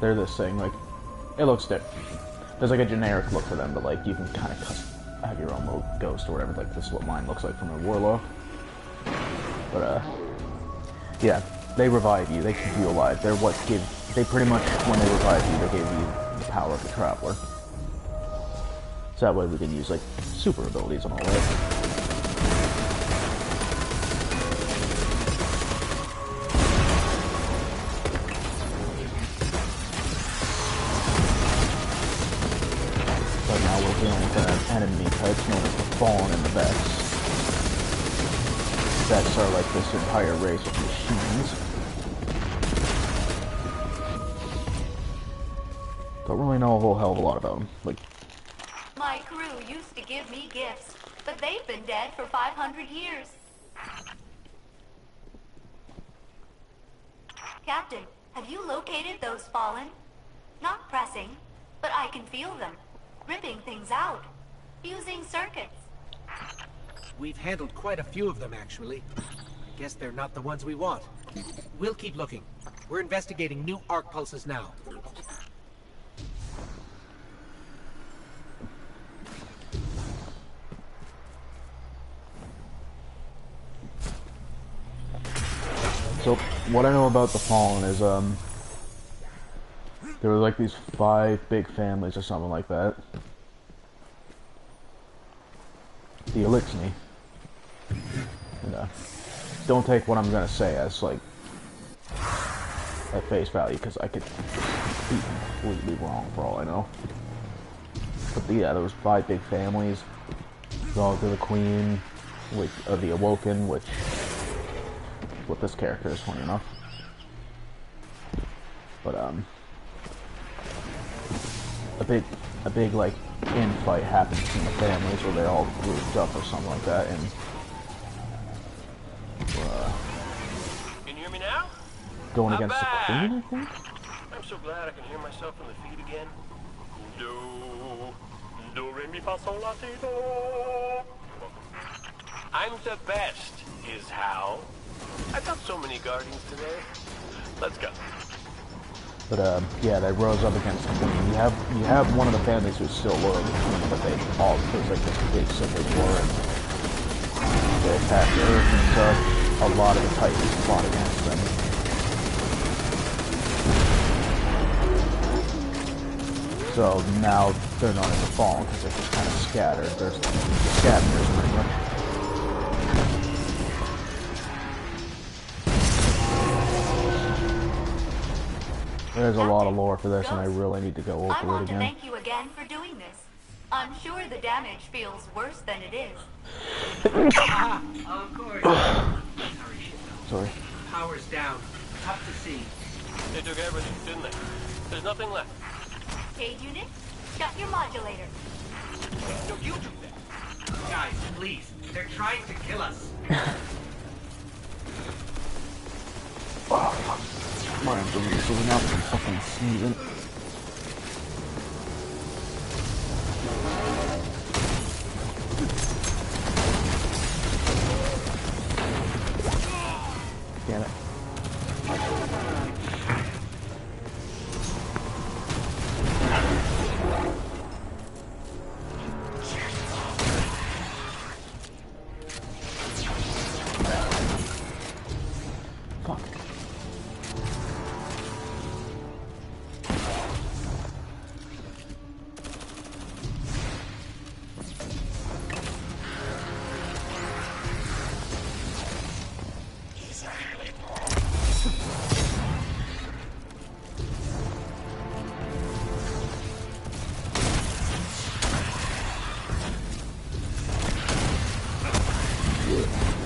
they're this thing, like, it looks different. There's like a generic look to them, but like, you can kind of have your own little ghost or whatever, like this is what mine looks like from a Warlock. But, yeah, they revive you, they keep you alive, they're what give, they pretty much, when they revive you, they give you the power of the Traveler. So that way we can use, like, super abilities and all that. But now we're dealing with an enemy type known as the Fallen and the Vex. Vex are like this entire race of machines. Don't really know a whole hell of a lot about them. Like, My crew used to give me gifts, but they've been dead for 500 years. Captain, have you located those Fallen? Not pressing, but I can feel them, ripping things out, fusing circuits. We've handled quite a few of them, actually. I guess they're not the ones we want. We'll keep looking. We're investigating new arc pulses now. So, what I know about the Fallen is, there were like these 5 big families or something like that. The Elixni. And, don't take what I'm gonna say as, like, at face value, because I could be completely wrong for all I know. But yeah, there was 5 big families. Dog of the Queen, which, the Awoken, which what this character is, funny enough. But a big like infight happened between the families where they all grouped up or something like that, and Can you hear me now? going I'm against back. the Queen, I think. I'm so glad I can hear myself on the feed again. Do, re, mi, fa, sol, la, ti, do. I'm the best, is how. I got so many guardians today. Let's go. But yeah, they rose up against the Queen. You have one of the families who's still loyal to the Queen, but they all, there's like this big civil war, and they attacked Earth and stuff. A lot of the Titans fought against them. So now they're known as the Fallen because they're just kind of scattered. There's scavengers pretty much. There's a lot of lore for this, and I really need to go over I it want to again. thank you again for doing this. I'm sure the damage feels worse than it is. Of course. Sorry, shit. Sorry. Power's down. Tough to see. They took everything, didn't they? There's nothing left. Cage unit, shut your modulator. No, you do that. Guys, please. They're trying to kill us. Oh, fuck. My arms are really up and fucking sneezing. Damn it. Fuck.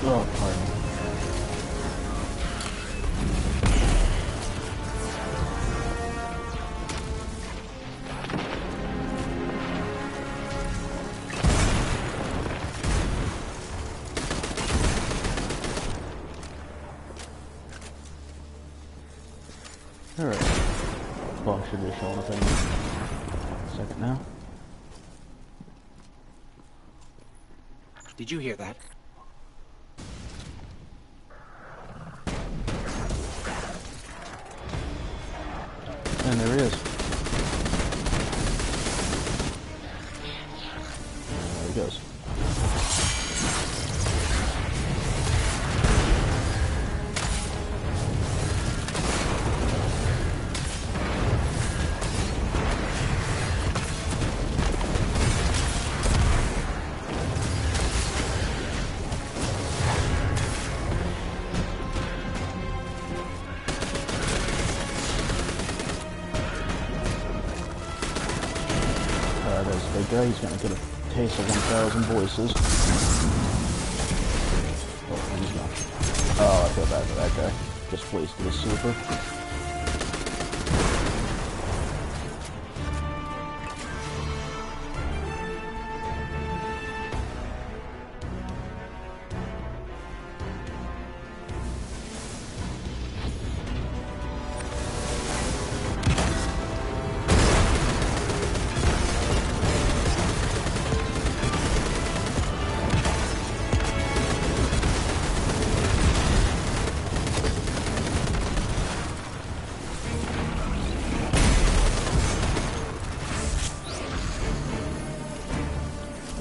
Oh, pardon me. Alright. Well, should be showing up any second now. Did you hear that? And there he is. There he goes. There's a big guy. He's gonna get a taste of 1,000 voices. Oh, he's not. Oh, I feel bad for that guy. Just wasted his super.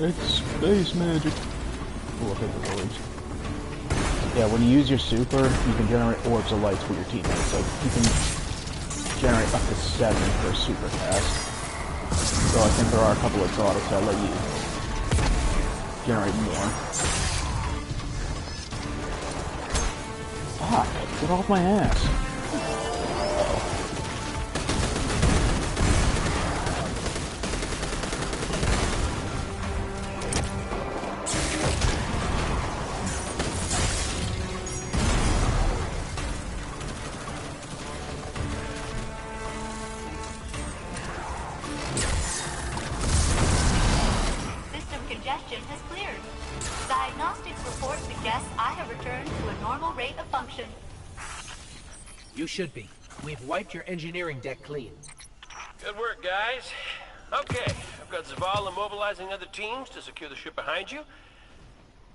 It's space magic. Look at the orbs. Yeah, when you use your super, you can generate orbs of lights for your teammates. Like, you can generate up to 7 for a super cast. So I think there are a couple of exotics that let you generate more. Fuck, get off my ass. System congestion has cleared. Diagnostics report suggests I have returned to a normal rate of function. You should be. We've wiped your engineering deck clean. Good work, guys. Okay, I've got Zavala mobilizing other teams to secure the ship behind you.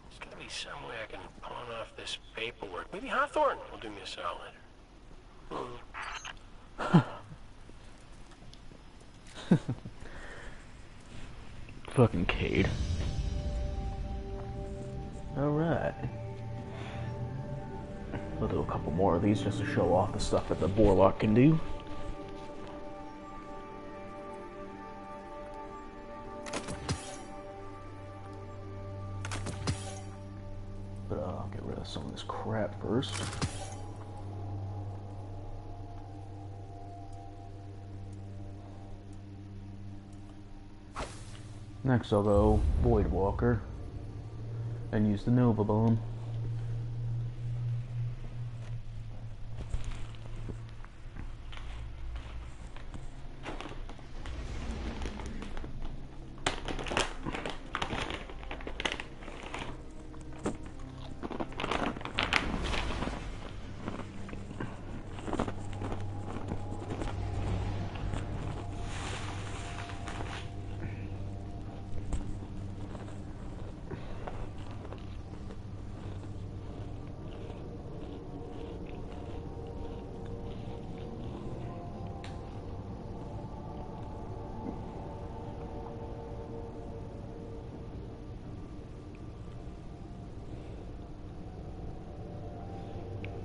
There's gotta be some way I can pawn off this paperwork. Maybe Hawthorne will do me a solid. Fucking Cade. Alright. We'll do a couple more of these just to show off the stuff that the Warlock can do. But I'll get rid of some of this crap first. Next I'll go Voidwalker and use the Nova Bomb.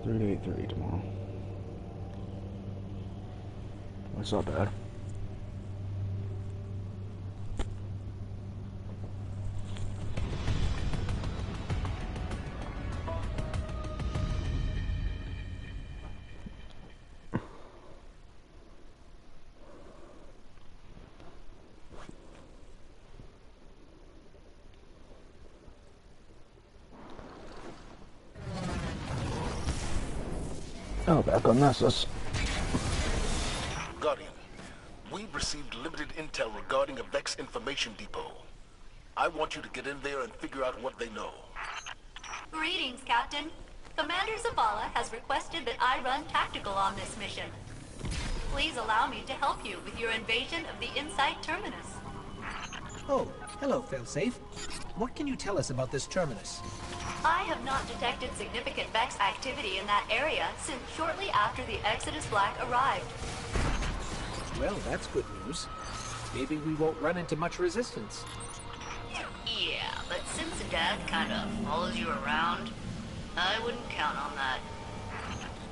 To 8:30 tomorrow. That's not bad. Oh, back on Nessus. Guardian, we've received limited intel regarding a Vex information depot. I want you to get in there and figure out what they know. Greetings, Captain. Commander Zavala has requested that I run tactical on this mission. Please allow me to help you with your invasion of the Insight Terminus. Oh, hello, Failsafe. What can you tell us about this terminus? I have not detected significant Vex activity in that area since shortly after the Exodus Black arrived. Well, that's good news. Maybe we won't run into much resistance. Yeah, but since the death kind of follows you around, I wouldn't count on that.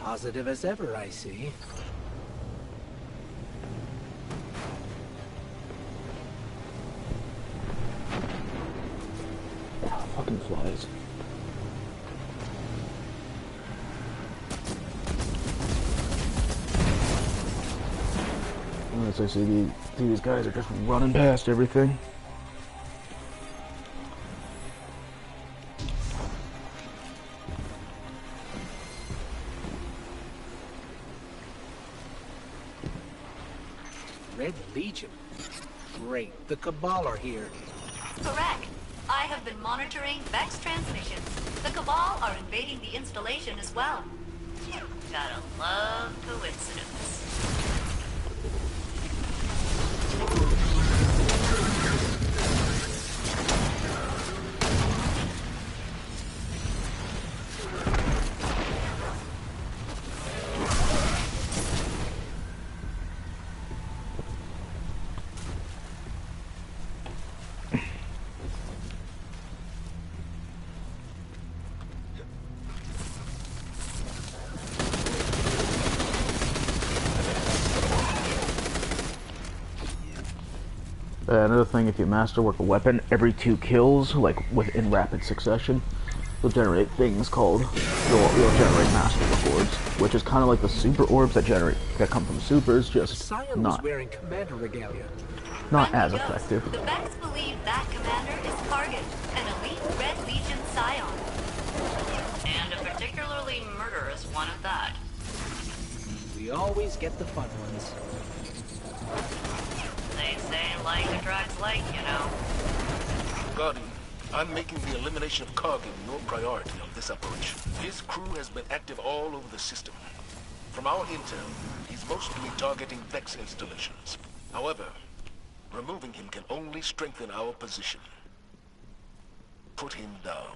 Positive as ever, I see. Fucking flies. As I see, these guys are just running past everything. Red Legion. Great, the Cabal are here. Correct. I have been monitoring Vex transmissions. The Cabal are invading the installation as well. Gotta love coincidence. Another thing, if you masterwork a weapon every 2 kills, like in rapid succession, you'll generate things called, you'll generate masterwork orbs, which is kind of like the super orbs that come from supers, just Scion was wearing commander regalia. not as Friendly ghost, effective. The Vex believe that commander is Kargan, an elite Red Legion Scion. And a particularly murderous one at that. We always get the fun ones. They say like attracts like, you know. Guardian, I'm making the elimination of Kargan your priority on this operation. His crew has been active all over the system. From our intel, he's mostly targeting Vex installations. However, removing him can only strengthen our position. Put him down.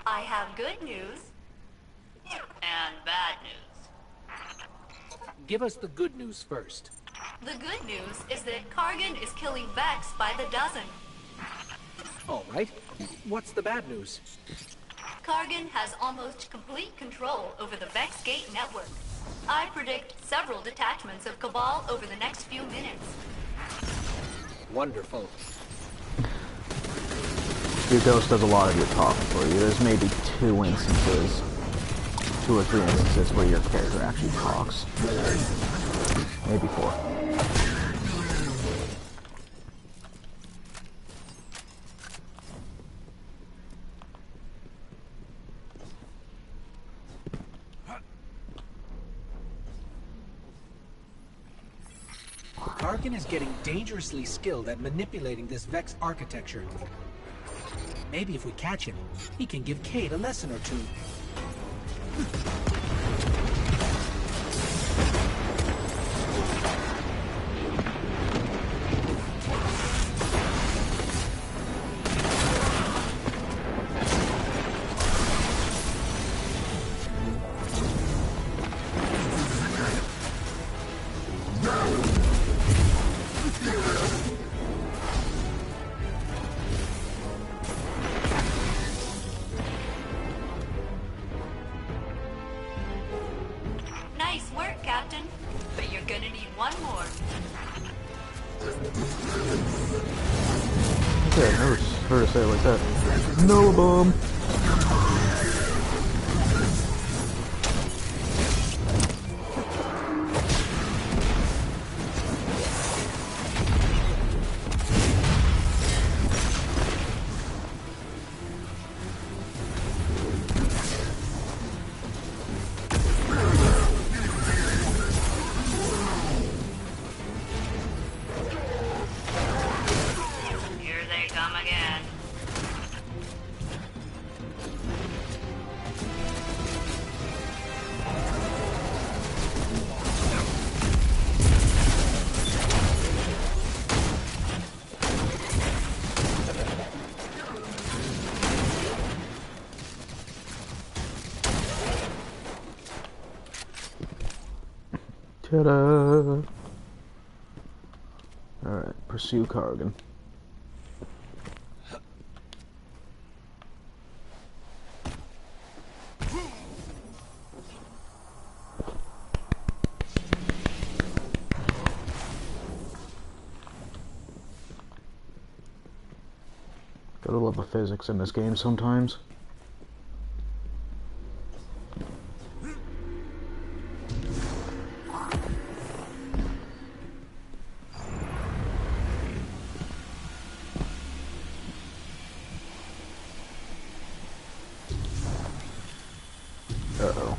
I have good news and bad news. Give us the good news first. The good news is that Kargan is killing Vex by the dozen. All right. What's the bad news? Kargan has almost complete control over the Vex Gate network. I predict several detachments of Cabal over the next few minutes. Wonderful. Your ghost does a lot of your talking for you. There's maybe 2 or 3 instances where your character actually talks. Maybe 4. Kargan is getting dangerously skilled at manipulating this Vex architecture. Maybe if we catch him, he can give Cade a lesson or 2. Nice work, Captain. But you're gonna need one more. Okay, never heard her say it like that. No bomb. Here they come again. Ta-da! Alright, pursue Kargan. Gotta love the physics in this game sometimes. Uh-oh.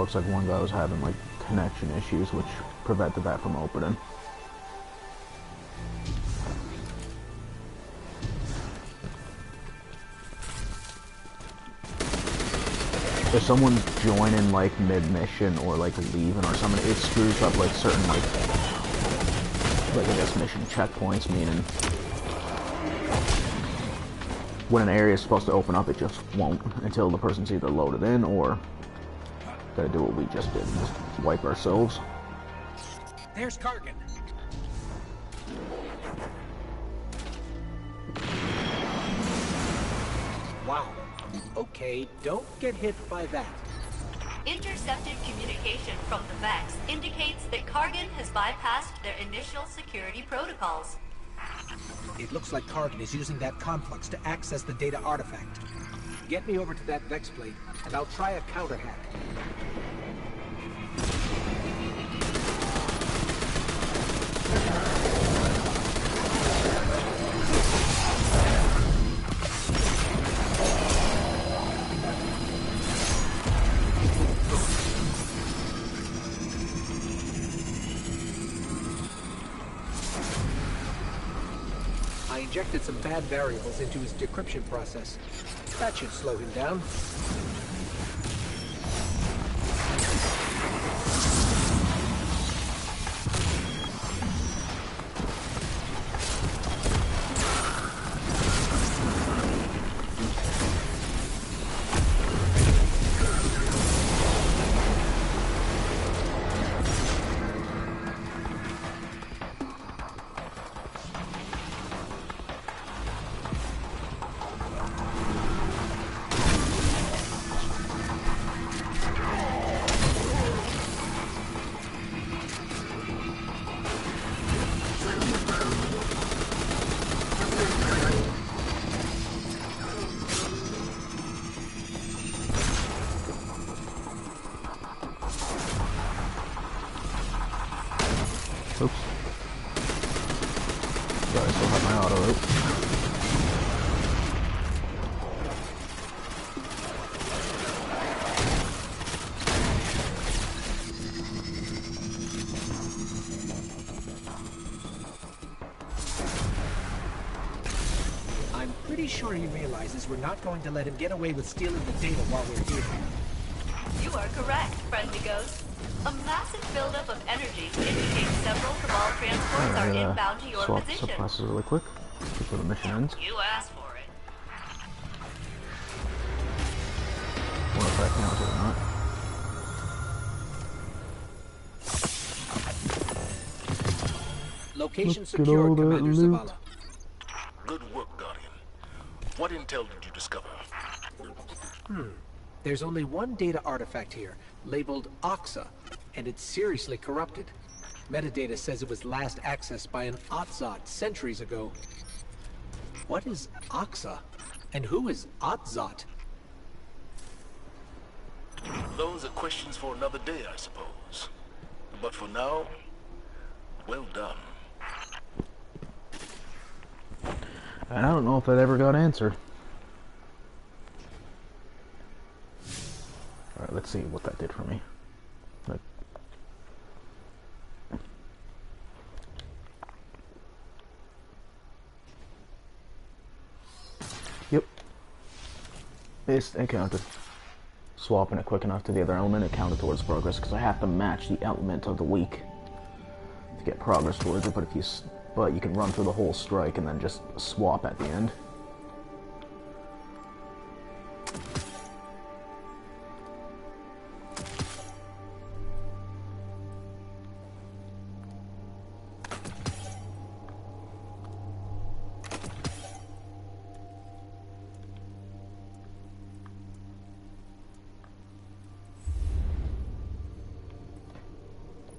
looks like one guy was having like connection issues, which prevented that from opening. If someone's joining like mid-mission or like leaving or something, it screws up like certain like I guess mission checkpoints, meaning when an area is supposed to open up, it just won't until the person's either loaded in or gotta do what we just did, just wipe ourselves. There's Kargan. Wow. Okay, don't get hit by that. Intercepted communication from the Vex indicates that Kargan has bypassed their initial security protocols. It looks like Kargan is using that complex to access the data artifact. Get me over to that Vex plate, and I'll try a counter hack. I injected some bad variables into his decryption process. That should slow him down. Oops. Sorry, I still have my auto out. I'm pretty sure he realizes we're not going to let him get away with stealing the data while we're here. You are correct, friendly ghost. A massive buildup of energy indicates several Cabal transports are inbound to your Swap position. subclasses really quick before the mission ends. You asked for it. I wonder if that counts or not. Location Look at secured, all that Commander loot. Zavala. Good work, Guardian. What intel did you discover? There's only one data artifact here, labeled Oxa, and it's seriously corrupted. Metadata says it was last accessed by an Otzot centuries ago. What is Oxa? And who is Otzot? Those are questions for another day, I suppose. But for now, well done. And I don't know if that ever got answered. Alright, let's see what that did for me. Like, yep. It counted. Swapping it quick enough to the other element, it counted towards progress, because I have to match the element of the week to get progress towards it, but you can run through the whole strike and then just swap at the end.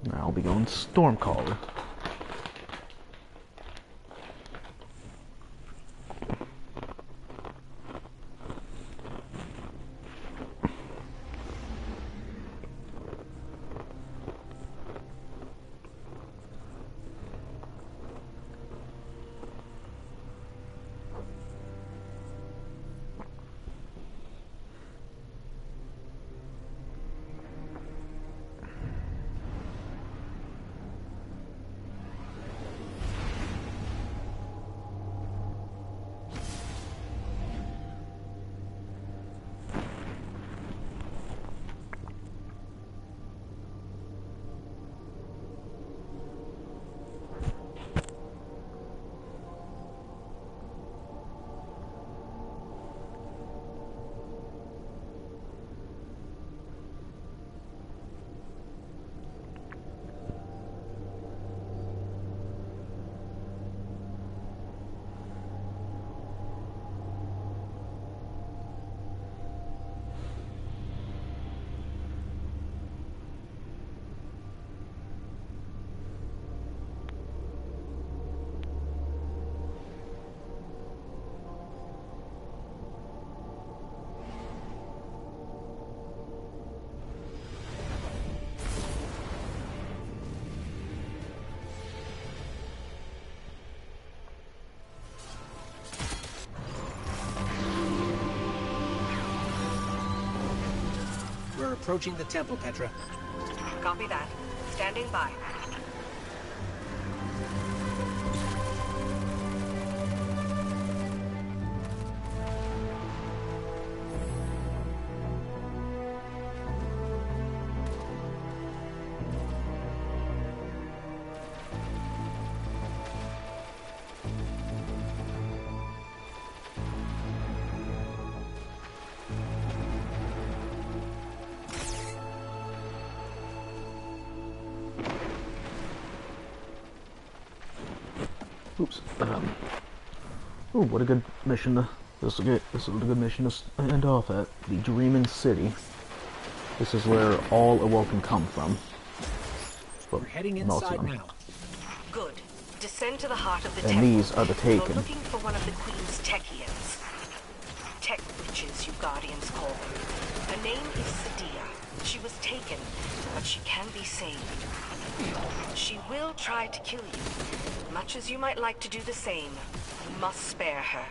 Now I'll be going Stormcaller. approaching the temple, Petra. Copy that. Standing by. Oops. Oh, what a good mission to... This is a good mission to end off at. The Dreaming City. This is where all Awoken come from. We're heading inside now. Good. Descend to the heart of the And temple. these are the Taken. You're looking for one of the Queen's Techians. Tech witches, you Guardians call them. Her name is Sadia. She was taken, but she can be saved. She will try to kill you. Much as you might like to do the same, you must spare her.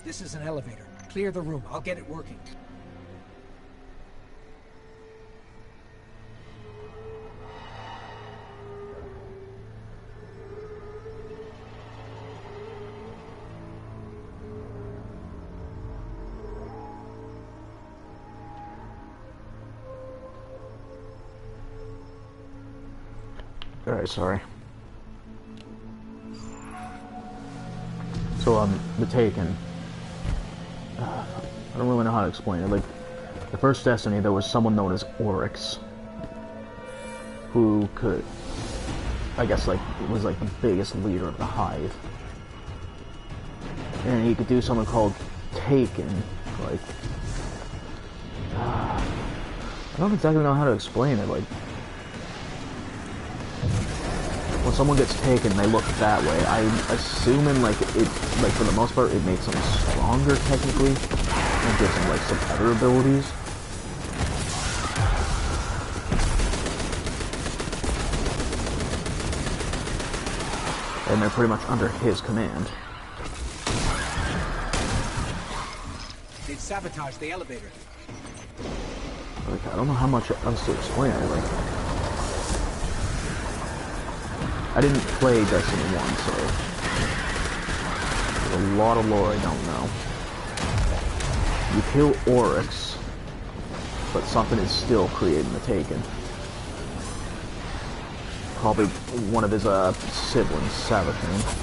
This is an elevator. Clear the room. I'll get it working. Alright, sorry. So, the Taken. I don't really know how to explain it. Like, the first Destiny, there was someone known as Oryx, who could, I guess, like, was like the biggest leader of the Hive. And he could do something called Taken, like, I don't exactly know how to explain it, like, when someone gets taken, they look that way. I'm assuming, like, it, like, for the most part, it makes them stronger, technically, and gives them, like, some other abilities. And they're pretty much under his command. They've sabotaged the elevator. Like, I don't know how much else to explain it, like... I didn't play Destiny 1, so there's a lot of lore I don't know. You kill Oryx, but something is still creating the Taken. Probably one of his siblings, Savathun.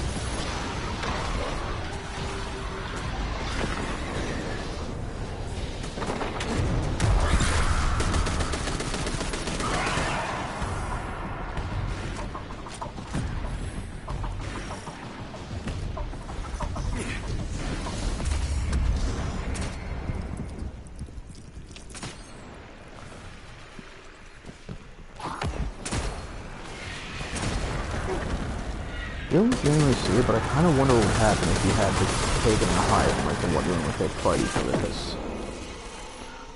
You don't generally see it, but I kind of wonder what would happen if you had the Taken and the Hive, and like the wondering if they'd fight each other, because...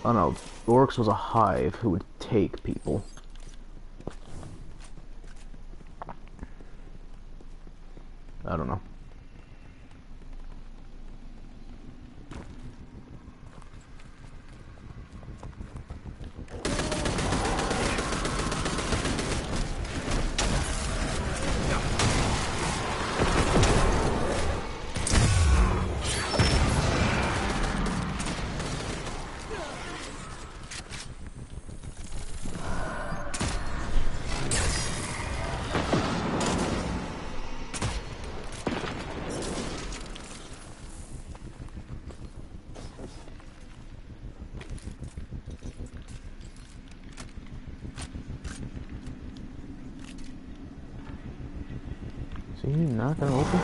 I don't know, Oryx was a Hive who would take people. I don't know. Are you not gonna open?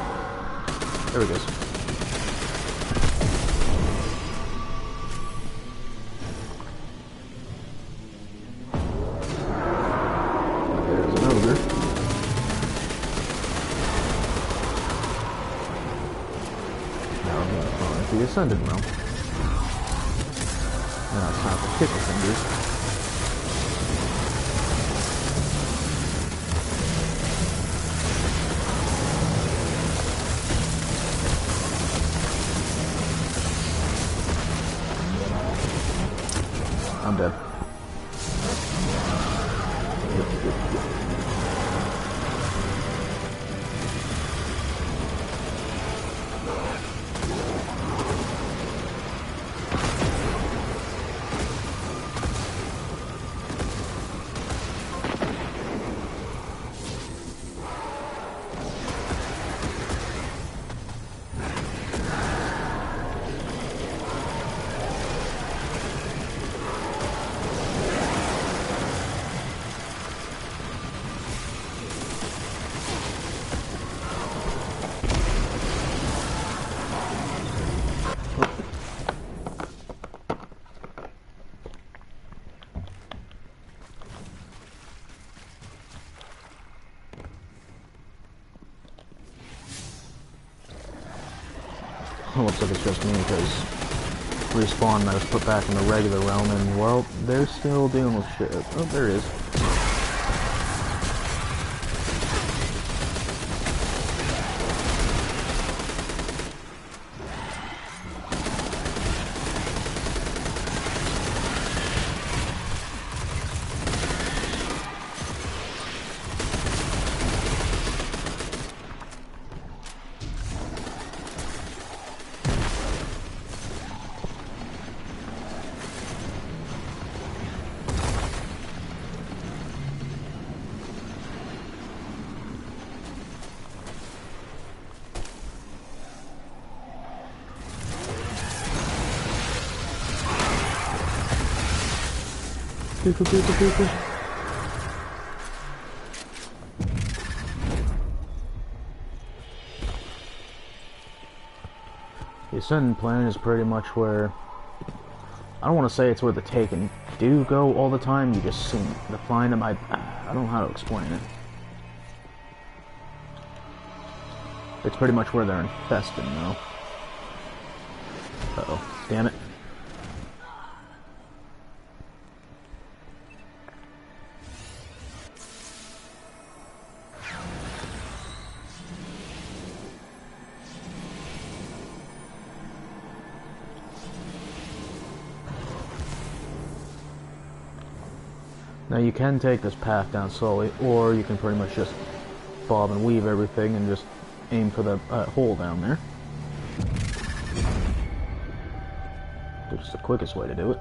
There it goes. There's an ogre. Now I'm gonna fall into the Ascended Realm. Now it's time for Tickle Fingers. I'm dead. Looks like it's just me because respawn I was put back in the regular realm and, well, they're still dealing with shit. Oh, there it is. People. The Ascendant Planet is pretty much where, I don't want to say it's where the Taken do go all the time, you just seem to find them. I don't know how to explain it. It's pretty much where they're infested now. Uh-oh, damn it. Now you can take this path down slowly, or you can pretty much just bob and weave everything and just aim for the hole down there. It's the quickest way to do it.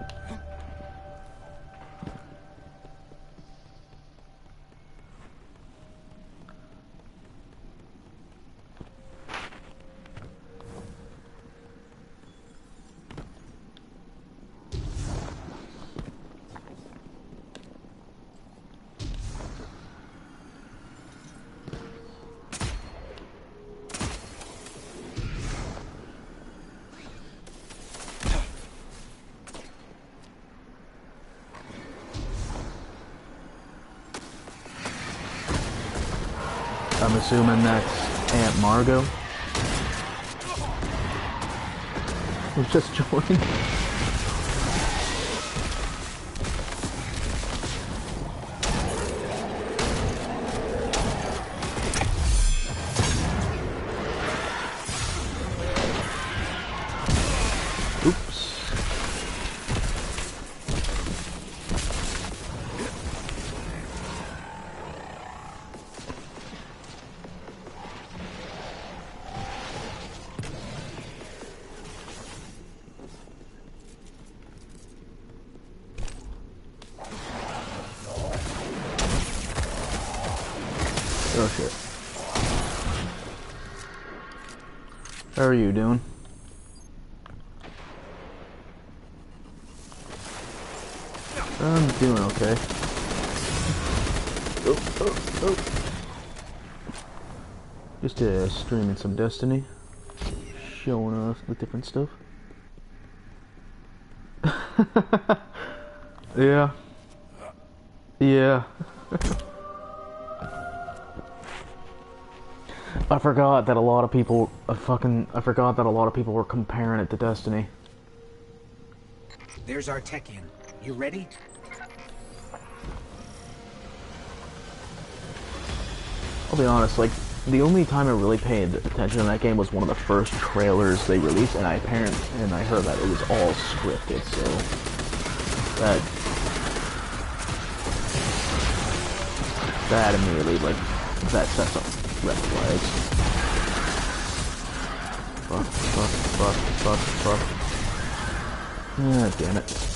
I'm assuming that's Aunt Margot, who just joined. Oops. Oh shit. How are you doing? I'm doing okay. Oh. Just streaming some Destiny, showing us the different stuff. Yeah. Yeah. I forgot that a lot of people I forgot that a lot of people were comparing it to Destiny. There's our Techian. You ready? I'll be honest, like, the only time I really paid attention to that game was one of the first trailers they released, and I heard that it was all scripted, so that immediately, like, that sets up red flags. Fuck. Ah, damn it.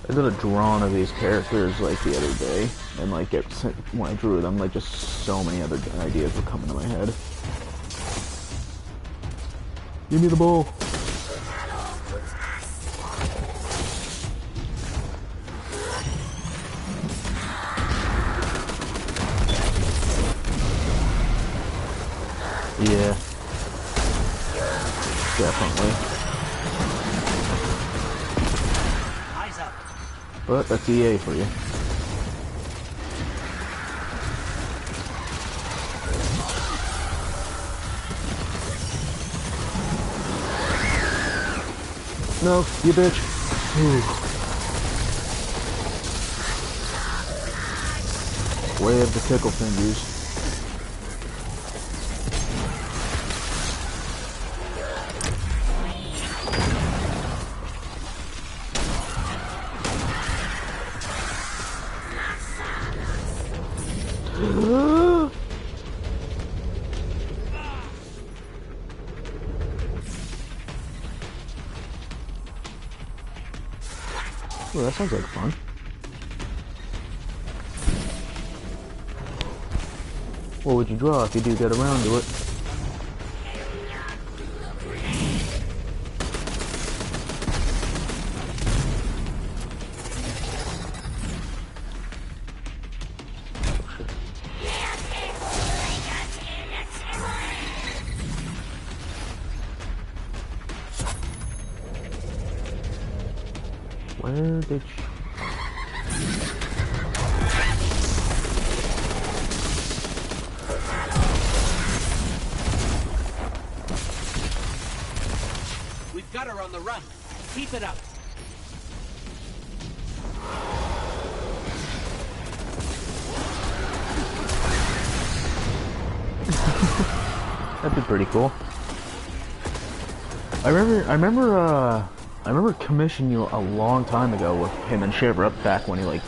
I did a drawing of these characters like the other day, and like when I drew them, like just so many other ideas were coming to my head. Give me the ball. Yeah. Definitely. But that's EA for you. No, you bitch. Ooh. Wave the tickle fingers. Well, that sounds like fun. What would you draw if you do get around to it? Where did she... We've got her on the run. Keep it up. That'd be pretty cool. I remember commissioning you a long time ago with him and Shiver up back when he like...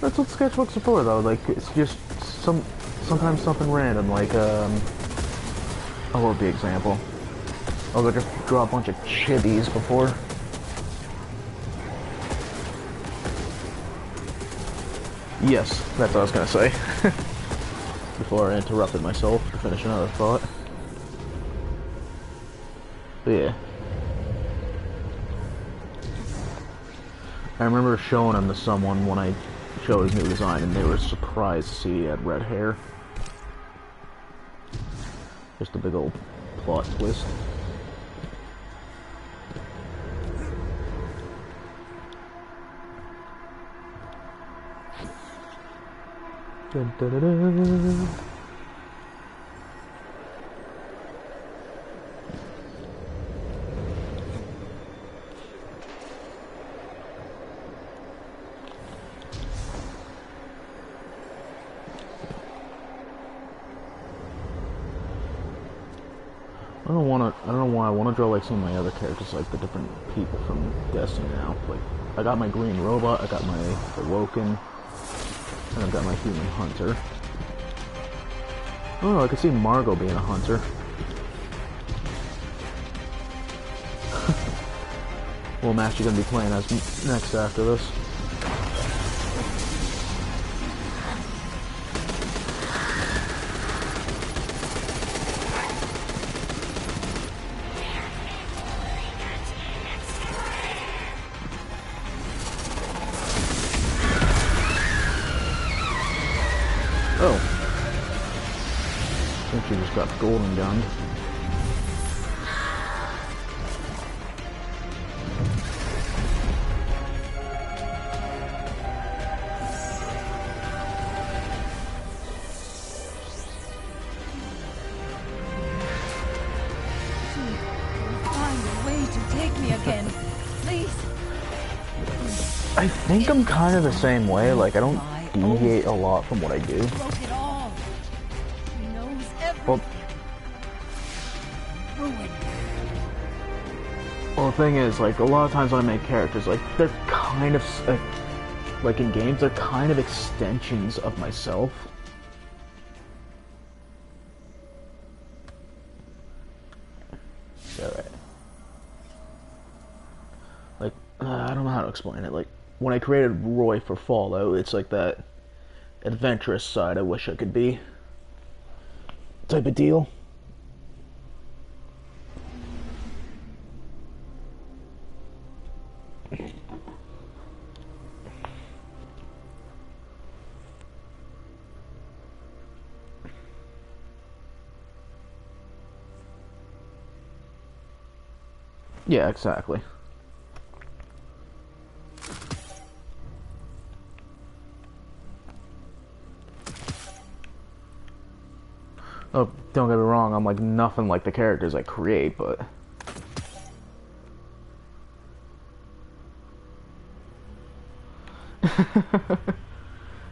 That's what sketchbooks are for though, like it's just sometimes something random, like what would be an example? I'll go just draw a bunch of chibis before. Yes, that's what I was gonna say. Before I interrupted myself to finish another thought. But yeah. I remember showing him to someone when I showed his new design, and they were surprised to see he had red hair. Just a big old plot twist. Dun, dun, dun, dun. I don't know why I want to draw like some of my other characters, like the different people from Destiny now. Like, I got my green robot, I got my Awoken, and I've got my human hunter. Oh, I could see Margot being a hunter. What match you gonna be playing as next after this? Oh. I think she just got golden gunned. I think I'm kind of the same way, like I don't deviate a lot from what I do. Well, the thing is, like, a lot of times when I make characters, like, they're kind of, like in games, they're kind of extensions of myself. Alright. Like, I don't know how to explain it, like, when I created Roy for Fallout, it's like that adventurous side I wish I could be. Type of deal. Yeah, exactly. Oh, don't get me wrong, I'm like nothing like the characters I create, but...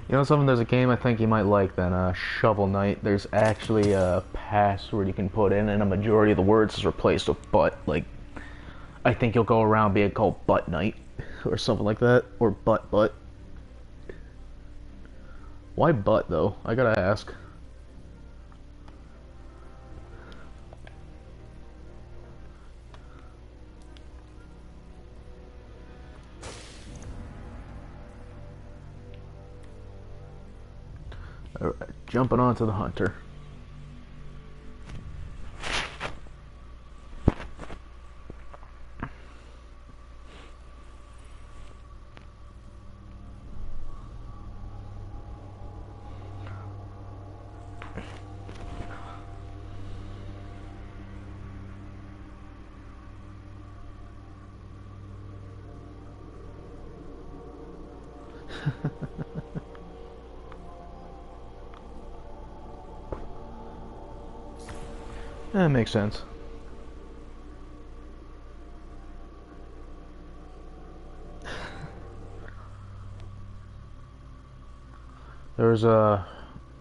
You know something, there's a game I think you might like then, Shovel Knight. There's actually a password you can put in and a majority of the words is replaced with butt. Like, I think you'll go around being called Butt Knight, or something like that, or Butt. Why butt, though? I gotta ask. Alright, jumping onto the hunter. That makes sense. There's a...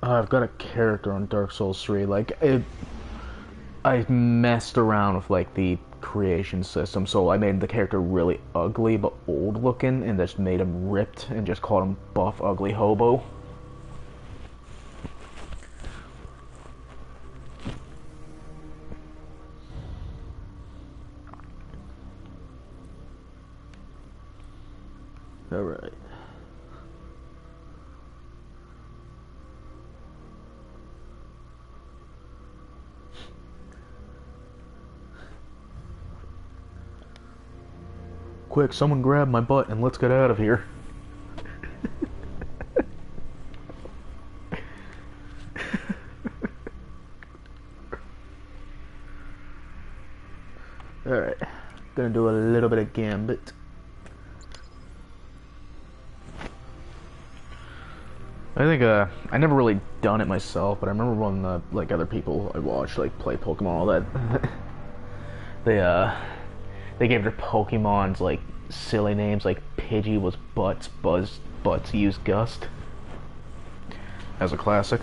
I've got a character on Dark Souls 3, like, I messed around with, like, the creation system, so I made the character really ugly but old looking, and just made him ripped, and just called him Buff Ugly Hobo. Alright. Quick, someone grab my butt and let's get out of here. Alright. Gonna do a little bit of Gambit. I think, I never really done it myself, but I remember when, like, other people I watched, like, play Pokemon, all that, they gave their Pokemons, like, silly names, like, Pidgey was Butts, Butts used Gust. As a classic.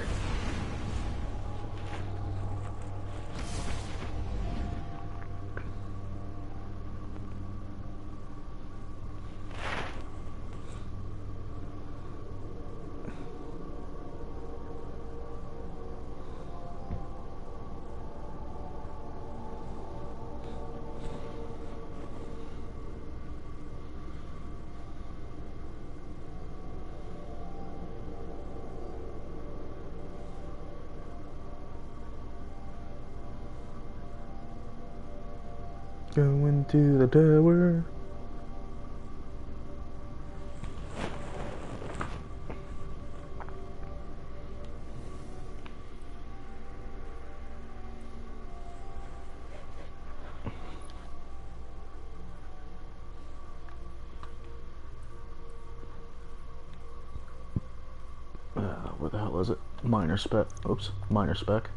Going to the tower. Where the hell is it? Minor spec. Oops, minor spec.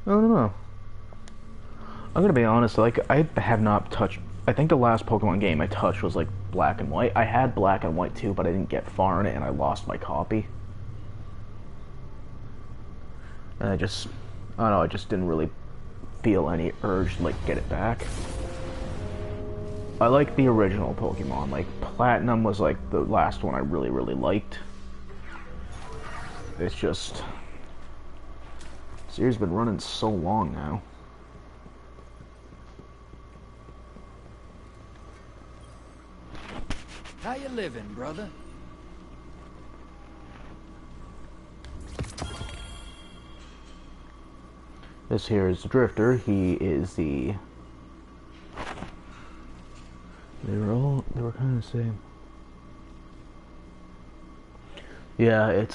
I don't know. I'm gonna be honest, like, I have not touched... I think the last Pokemon game I touched was, like, Black and White. I had Black and White too, but I didn't get far in it, and I lost my copy. And I don't know, I just didn't really feel any urge to, like, get it back. I like the original Pokemon. Like, Platinum was, like, the last one I really, really liked. It's just... the series has been running so long now. How you living, brother? This here is the Drifter. He is the... they were kind of the same. Yeah,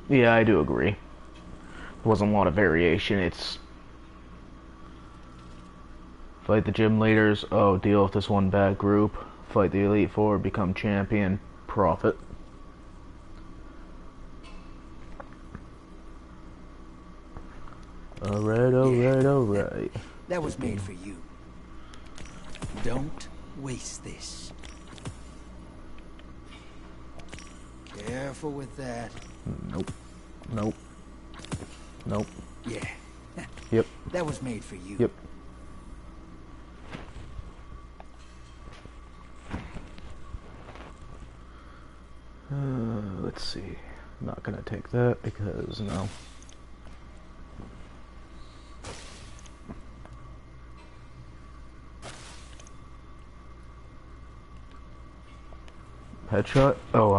yeah, I do agree. There wasn't a lot of variation. It's... fight the gym leaders. Oh, deal with this one bad group. Fight the Elite Four. Become champion. Profit. Alright, alright, alright. That was made for you. Don't waste this. Careful with that. Nope. Nope. Nope. Yeah. Yep. That was made for you. Yep. Let's see. I'm not gonna take that because no. Headshot? Oh,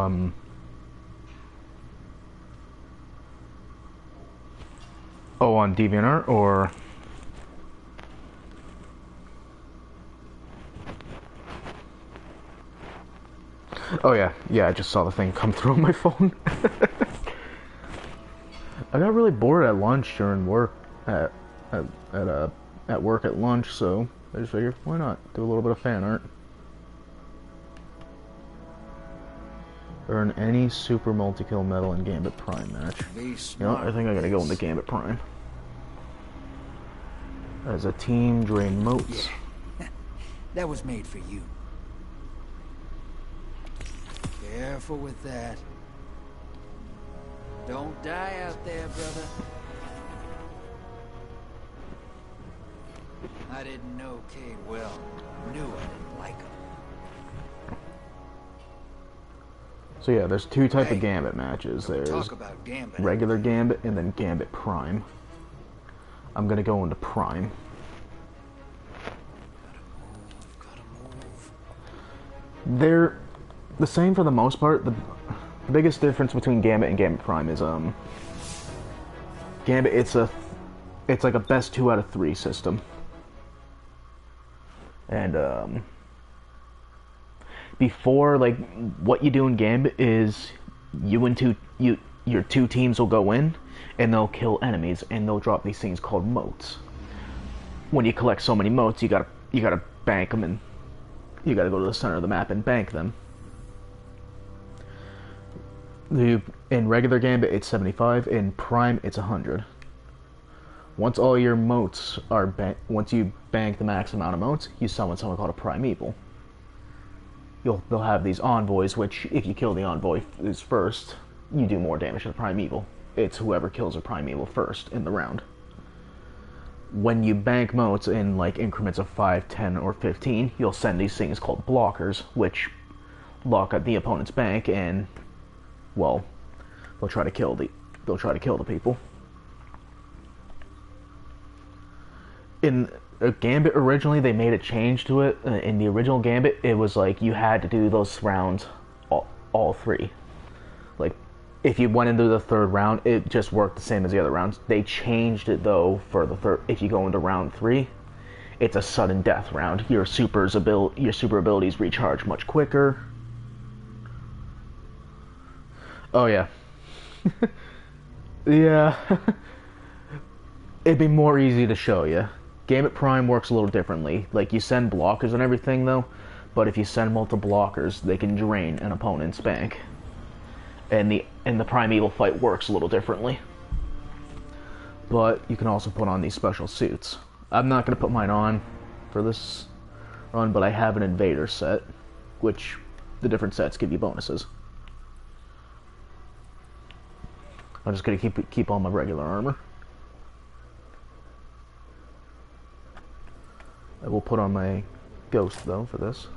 oh, on DeviantArt, or... oh yeah, yeah, I just saw the thing come through on my phone. I got really bored at lunch during work, at work at lunch, so I just figured, why not, do a little bit of fan art. Earn any super multi-kill medal in Gambit Prime match. You know, I think I gotta go into Gambit Prime. As a team, drain motes. Yeah. That was made for you. Careful with that. Don't die out there, brother. I didn't know Cade well. Knew I didn't like him. So yeah, there's two type of Gambit matches. There's Gambit. regular Gambit and then Gambit Prime. I'm gonna go into Prime. Gotta move. They're the same for the most part. The biggest difference between Gambit and Gambit Prime is Gambit it's like a best 2 out of 3 system. And before, like, what you do in Gambit is your two teams will go in and they'll kill enemies and they'll drop these things called motes. When you collect so many motes, you gotta bank them, and you gotta go to the center of the map and bank them. In regular Gambit, it's 75. In Prime, it's 100. Once all your motes are once you bank the max amount of motes, you summon someone called a Primeval. They'll have these envoys, which if you kill the envoy is first, you do more damage to the Primeval. It's whoever kills a Primeval first in the round. When you bank motes in like increments of 5, 10, or 15, you'll send these things called blockers, which lock up the opponent's bank, and well, they'll try to kill the people. In Gambit, originally they made a change to it. In the original Gambit, it was like you had to do those rounds all three. Like, if you went into the third round, it just worked the same as the other rounds. They changed it though for the third. If you go into round 3, it's a sudden death round. Your super abilities recharge much quicker. Oh yeah, yeah. It'd be more easy to show you. Gambit Prime works a little differently. Like, you send blockers and everything though, but if you send multiple blockers, they can drain an opponent's bank. And the Primeval fight works a little differently. But you can also put on these special suits. I'm not going to put mine on for this run, but I have an Invader set, which the different sets give you bonuses. I'm just going to keep on my regular armor. I will put on my Ghost though for this.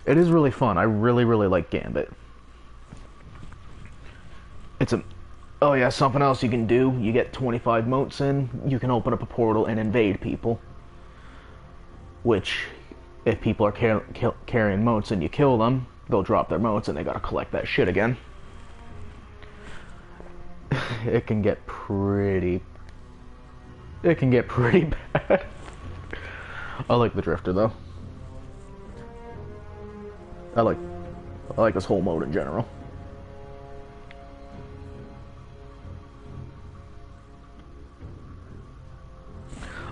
It is really fun. I really like Gambit. It's a... Oh yeah, something else you can do. You get 25 motes in, you can open up a portal and invade people. Which, if people are carrying motes and you kill them, they'll drop their motes and they gotta collect that shit again. It can get pretty bad. I like the Drifter though. I like this whole mode in general.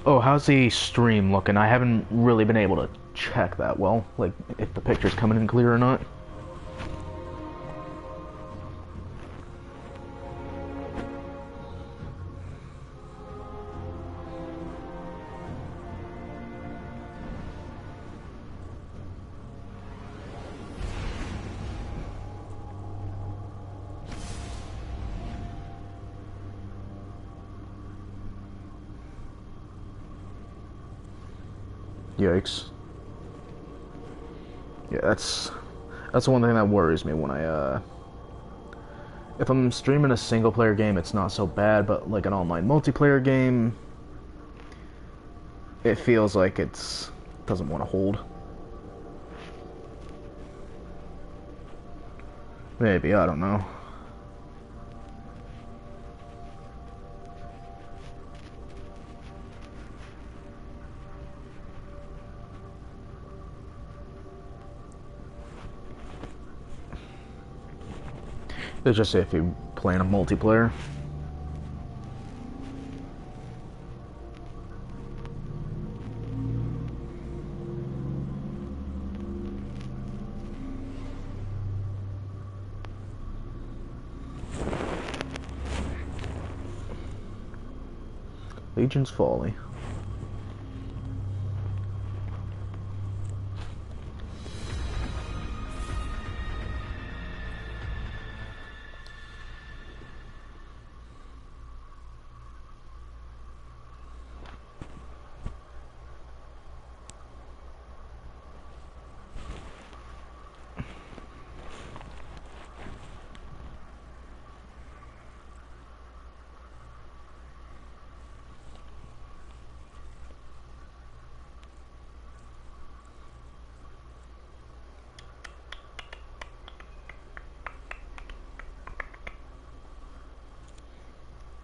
Oh, how's the stream looking? I haven't really been able to check that well, like if the picture's coming in clear or not. Yikes. Yeah, that's the one thing that worries me when if I'm streaming a single player game, it's not so bad, but like an online multiplayer game, it feels like doesn't want to hold. Maybe, I don't know. Let's just say if you're playing a multiplayer. Legion's Folly.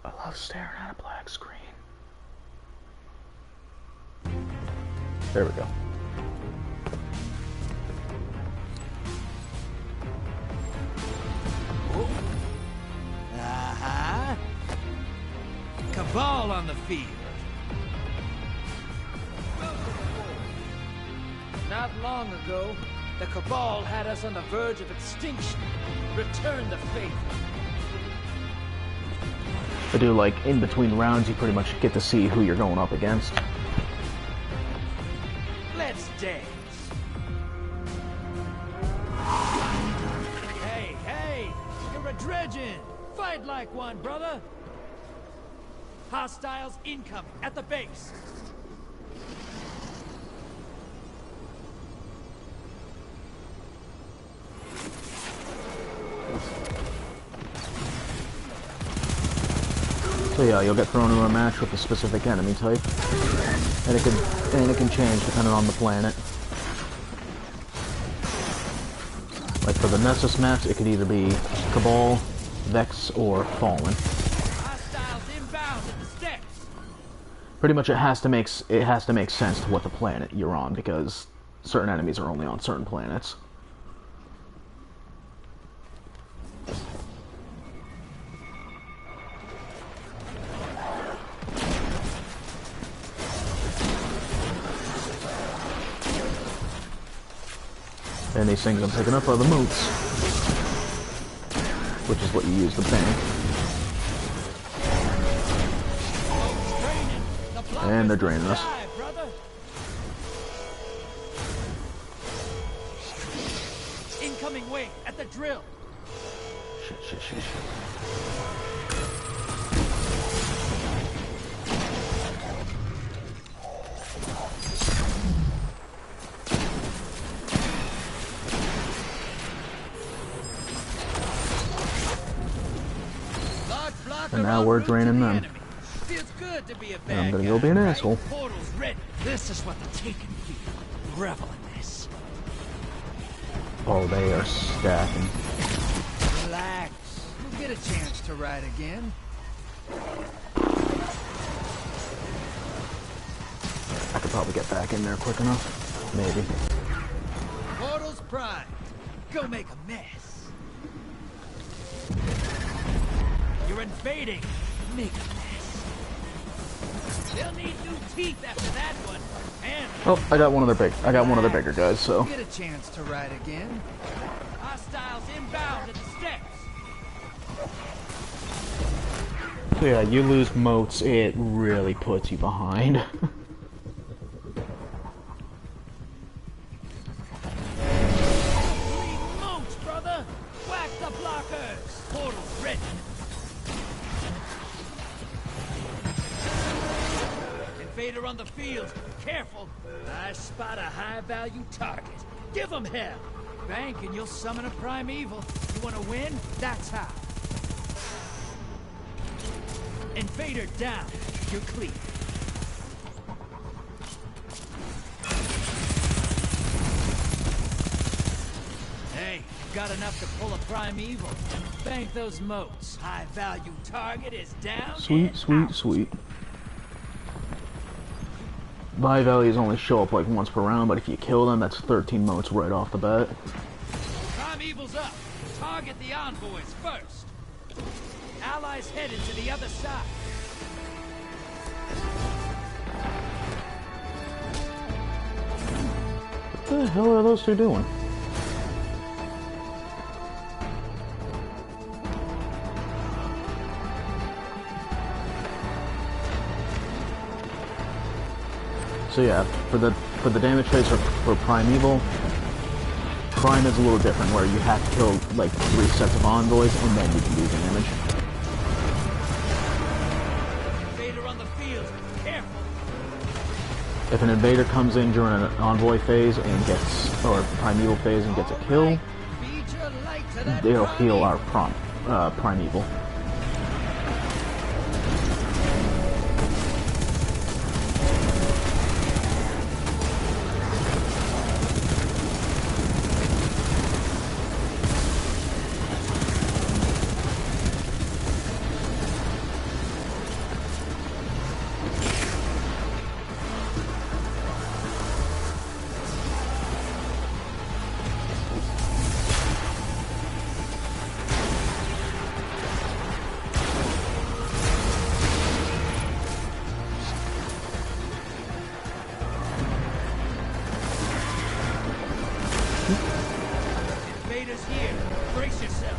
I love staring at a black screen. There we go. Uh-huh. Cabal on the field. Not long ago, the Cabal had us on the verge of extinction. Return the favor. I do like in between rounds you pretty much get to see who you're going up against. Let's dance. Hey, you're a dredging. Fight like one, brother. Hostiles incoming at the base. So yeah, you'll get thrown into a match with a specific enemy type, and it can change depending on the planet. Like for the Nessus maps, it could either be Cabal, Vex, or Fallen. Hostiles inbound at the steps. Pretty much, it has to make sense to what the planet you're on, because certain enemies are only on certain planets. And these things I'm picking up are the motes, which is what you use to bank. And they're draining us. Incoming wing at the drill. Shit. And now we're draining them. And I'm gonna go be an asshole. This is what the Taken feel. Revel in this. Oh, they are stacking. Relax. You'll get a chance to ride again. I could probably get back in there quick enough. Maybe. Portal's prime. Go make a mess. You're invading. Make a mess. They'll need new teeth after that one. And Oh, I got one of their bigger guys, so. get a chance to ride again. Hostiles inbound at the steps. So yeah, you lose motes, it really puts you behind. Lead moats, brother. Whack the blockers. Portal's ready. Invader on the field. Careful. I spot a high-value target. Give him hell. Bank and you'll summon a primeval. You want to win? That's how. Invader down. You're clear. Hey, got enough to pull a primeval. Bank those moats. High-value target is down. Sweet. My values only show up like once per round, but if you kill them, that's 13 motes right off the bat. Primeval's up. Target the envoys first. Allies headed to the other side. What the hell are those two doing? So yeah, for the damage phase for Primeval, Prime is a little different, where you have to kill like 3 sets of envoys and then you can do damage. Invader on the field. Careful. If an invader comes in during an envoy phase and gets, or Primeval phase and gets a kill, Feed your light to that they'll heal our primeval. Primeval. Invaders here. Brace yourself.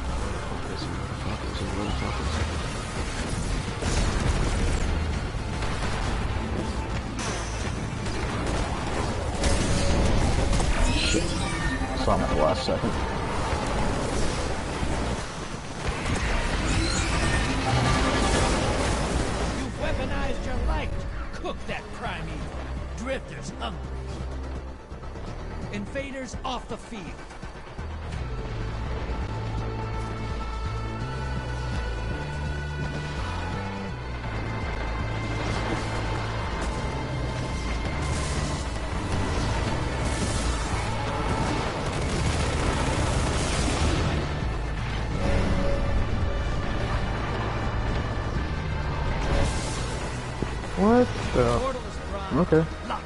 Saw him at the last second. You've weaponized your light. Cook that primeval. Drifters hungry. Invaders off the field. What the? Portal is primed. Okay. Lock.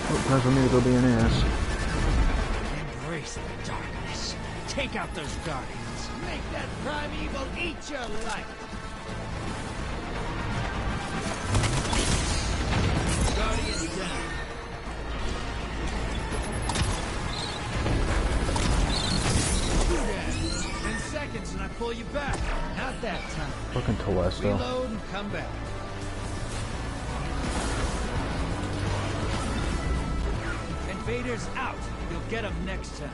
Oh, time for me to go be an ass. Embrace the darkness. Take out those guardians. Make that primeval eat your life. Guardian down. Do that. 10 seconds and I pull you back. Not that time. Fucking Telesto. Reload and come back. Invaders out. You'll get them next time.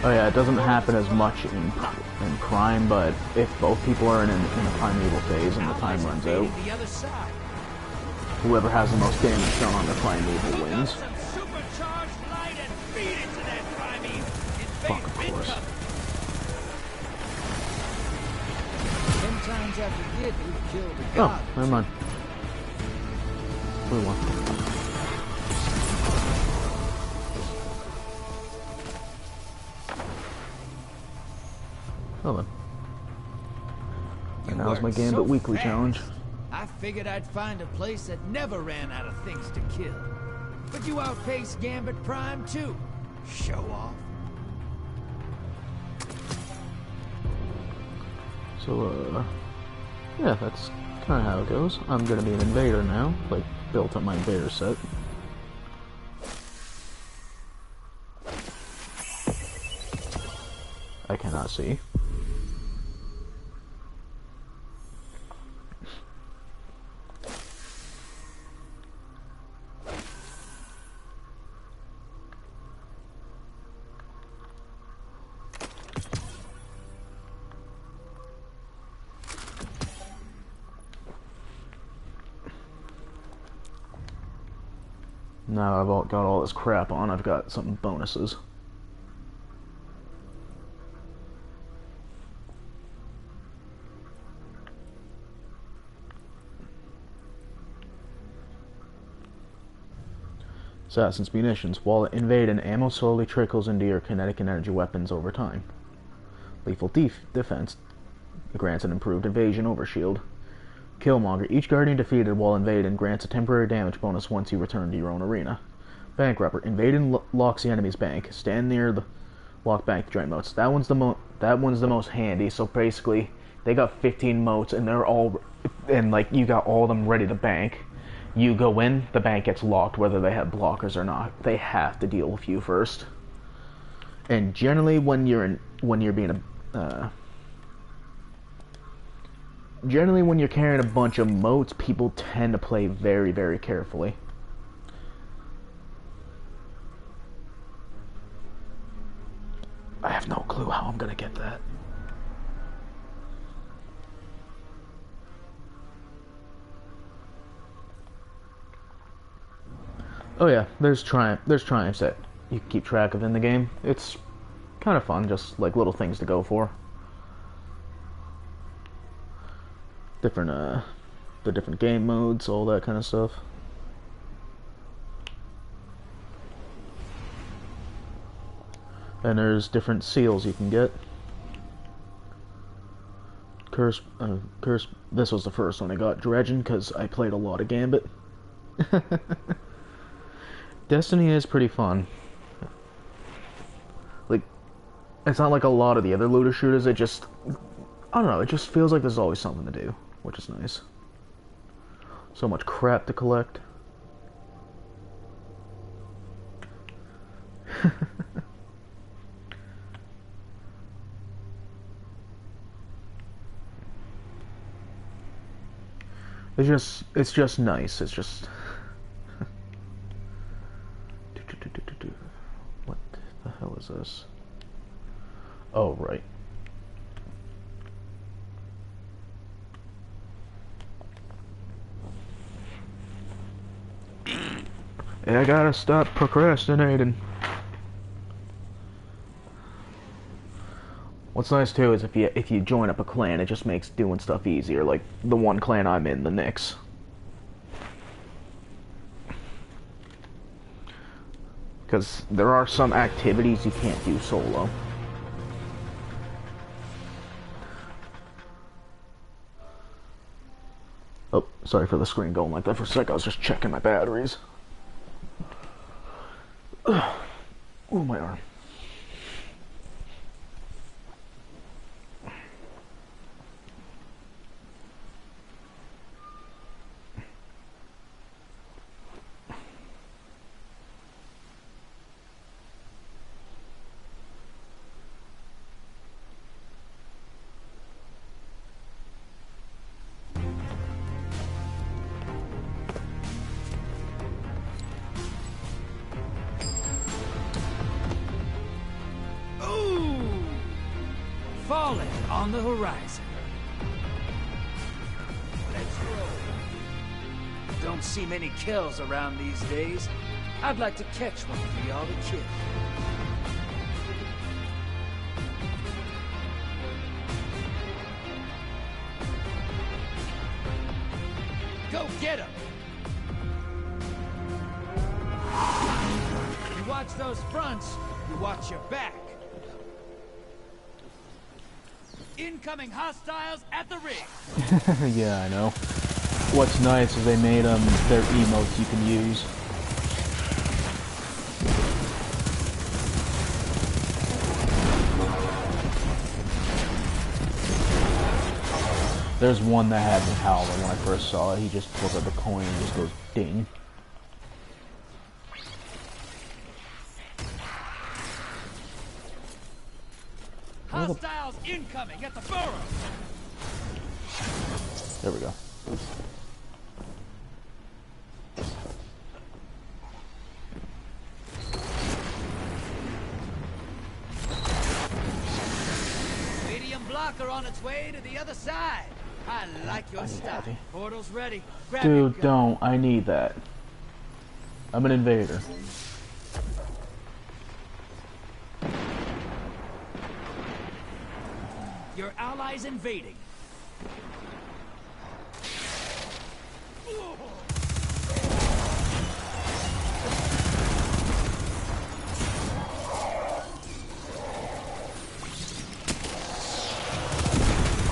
Oh yeah, it doesn't happen as much in Prime, but if both people are in a primeval phase and the time runs out, The other side. whoever has the most damage done on the primeval wins. Some supercharged light and feed it to that primeval. Fuck, of course. 10 times after Gid, we've killed a Oh, god. never mind. Blue one. Oh then. And now's my Gambit Weekly Challenge. I figured I'd find a place that never ran out of things to kill. But you outpace Gambit Prime too. Show off. So, yeah, that's kind of how it goes. I'm gonna be an invader now, like, built up my invader set. I cannot see. Now I've got all this crap on, I've got some bonuses. Assassin's Munitions. While invading, ammo slowly trickles into your kinetic and energy weapons over time. Lethal Defense grants an improved evasion overshield. Killmonger. Each guardian defeated while invading grants a temporary damage bonus once you return to your own arena. Bank Robber. Invading locks the enemy's bank. Stand near the lock bank giant moats. That one's the most handy. So basically, they got 15 moats and they're all, and like you got all of them ready to bank. You go in, the bank gets locked whether they have blockers or not. They have to deal with you first. And generally, when you're carrying a bunch of moats, people tend to play very, very carefully. I have no clue how I'm gonna get that. Oh yeah, there's triumphs that you can keep track of in the game. It's kind of fun, just like little things to go for. The different game modes, all that kind of stuff. And there's different seals you can get. Curse. This was the first one I got, Dredgen, because I played a lot of Gambit. Destiny is pretty fun. Like, it's not like a lot of the other looter shooters. It just, I don't know. It just feels like there's always something to do, which is nice. So much crap to collect. It's just nice. It's just. What the hell is this? Oh, right. I gotta stop procrastinating. What's nice too is if you join up a clan, it just makes doing stuff easier. Like the one clan I'm in, the Knicks. Because there are some activities you can't do solo. Oh, sorry for the screen going like that for a sec. I was just checking my batteries. Ugh. Ooh, my arm. Falling on the horizon. Let's roll. Don't see many kills around these days. I'd like to catch one for y'all to kill. Go get him! You watch those fronts, you watch your back. Incoming hostiles at the ring. Yeah, I know. What's nice is they made their emotes you can use. There's one that had me howling when I first saw it. He just pulls out the coin and just goes ding. Hostiles incoming at the burrow. There we go. Medium blocker on its way to the other side. I like your style. Portal's ready. Grab Dude, don't. I need that. I'm an invader. Your allies invading.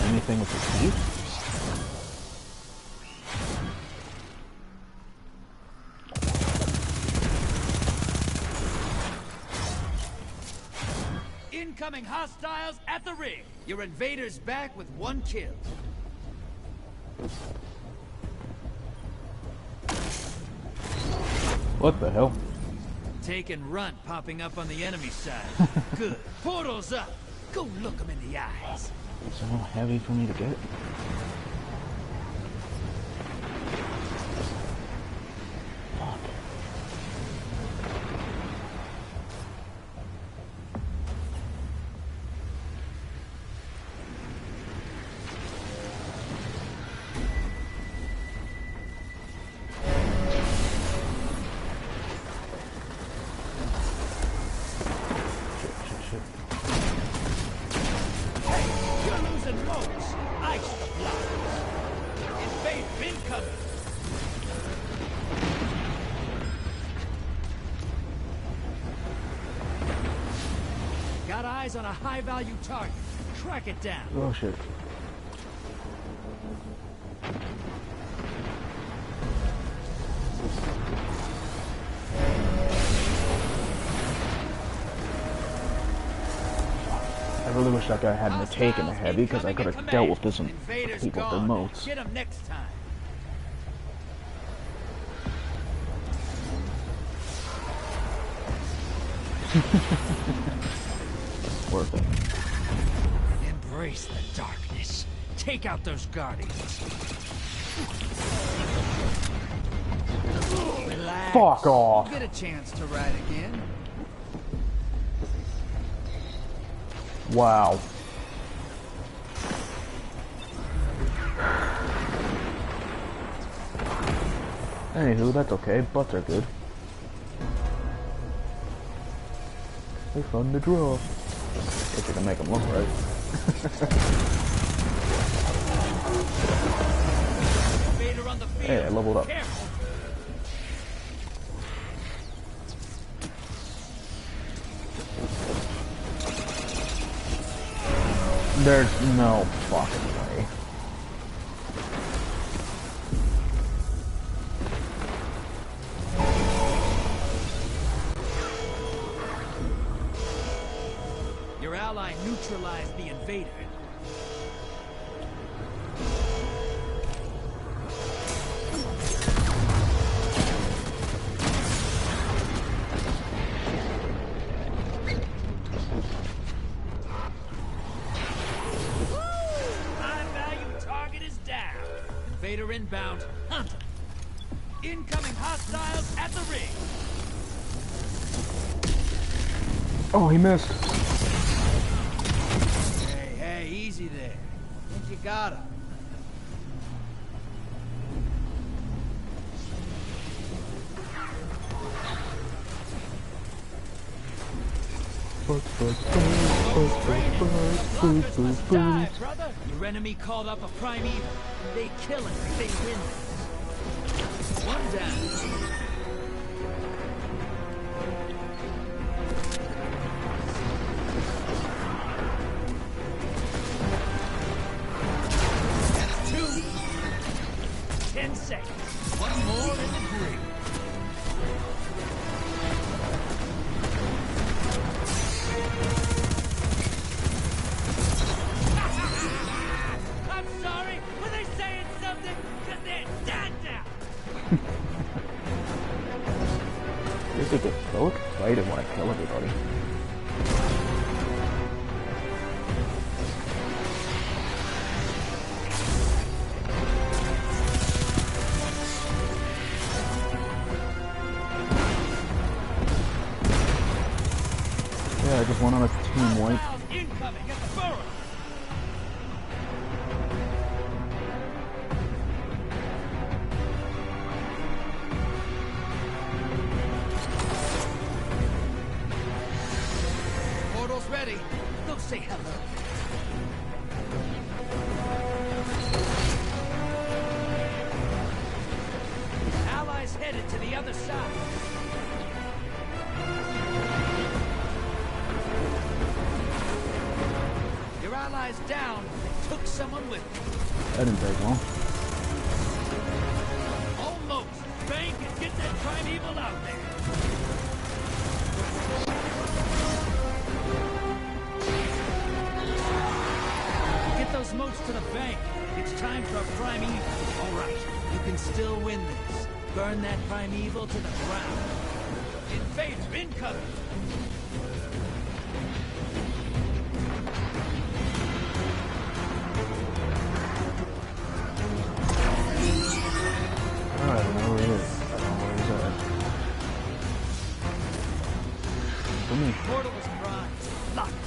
Anything with the teeth? Incoming hostiles at the ring. Your invaders back with 1 kill. What the hell? Take and run popping up on the enemy side. Good. Portal's up. Go look them in the eyes. It's so heavy for me to get. Fuck. Got eyes on a high-value target. Track it down. Oh shit. I really wish that guy hadn't taken the heavy, because I could have dealt with this and people with their moats. Get him next time. Worth it. Embrace the darkness. Take out those guardians. Fuck off. You'll get a chance to ride again. Wow. Anywho, that's okay. Butts are good. They're fun to draw. If you can make them look right. Hey, I leveled up. There's no fucking way. Your ally neutralized the invader. Invader inbound. Hunt him. Incoming hostiles at the ring. Oh, he missed. Hey, easy there. I think you got him. Brother, your enemy called up a primeval. They kill it if they win. One down. That's 2. 10 seconds. One more in the grave. They get so excited when I kill everybody. Yeah, I just went on a team wipe. Incoming at the burrow. Ready. Go say hello. Allies headed to the other side. Your allies down. They took someone with them. That didn't take long. Almost. Bank and get that primeval out there. Those moats to the bank. It's time for a primeval. All right, you can still win this. Burn that primeval to the ground. Invader incoming. Oh, I don't know where he is. I don't know where he's at. For me. Portal is primed. Locked.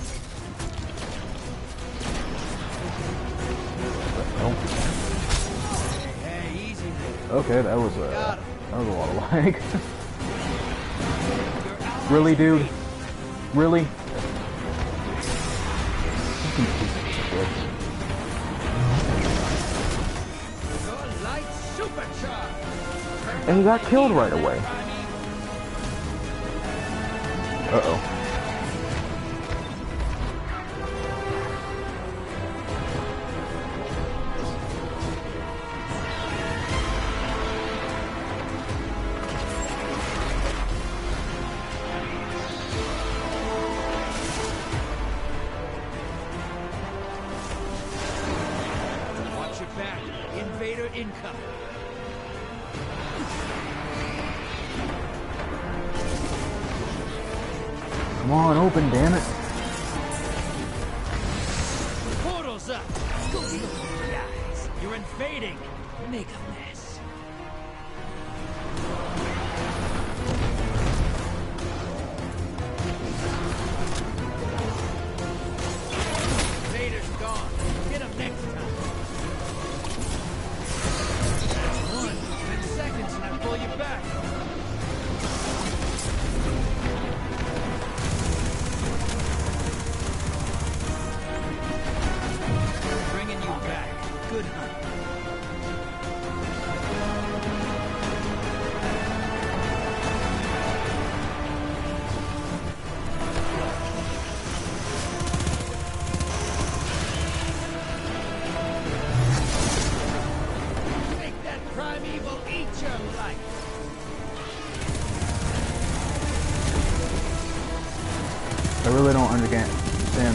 Hey, easy there. Okay, that was a lot of lag. Really, dude? Really? And he got killed right away. Uh-oh. Invader incoming. Come on, open, damn it. Portal's up. Go look at the eyes. You're invading. Make a mess. your light. I really don't understand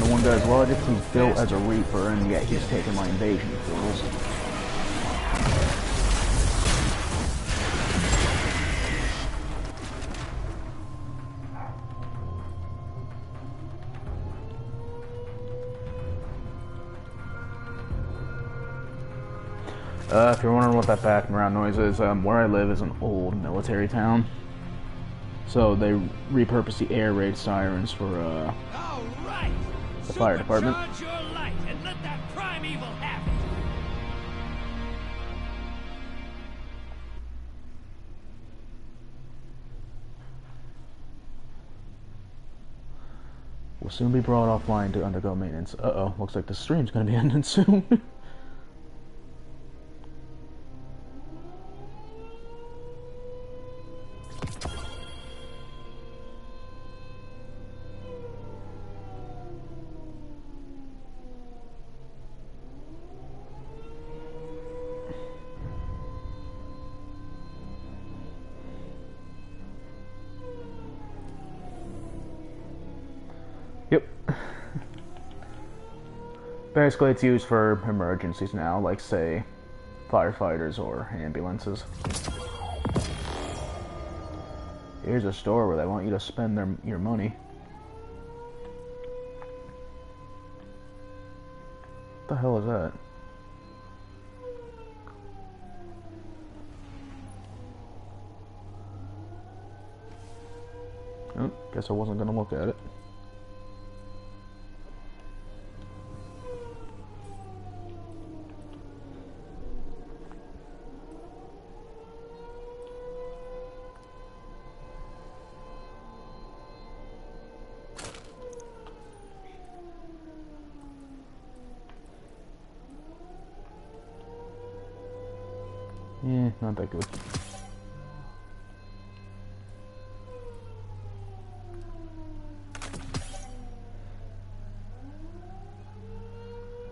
the one guy's logic. He's built as a Reaper, and yet he's taking my invasion tools. If you're wondering what that background noise is, where I live is an old military town. So they repurposed the air raid sirens for the fire department. Supercharge your light and let that primeval have it. Will soon be brought offline to undergo maintenance. Uh-oh, looks like the stream's gonna be ending soon. Yep. Basically, it's used for emergencies now, like, say, firefighters or ambulances. Here's a store where they want you to spend your money. What the hell is that? Oh, guess I wasn't gonna look at it. Yeah, not that good.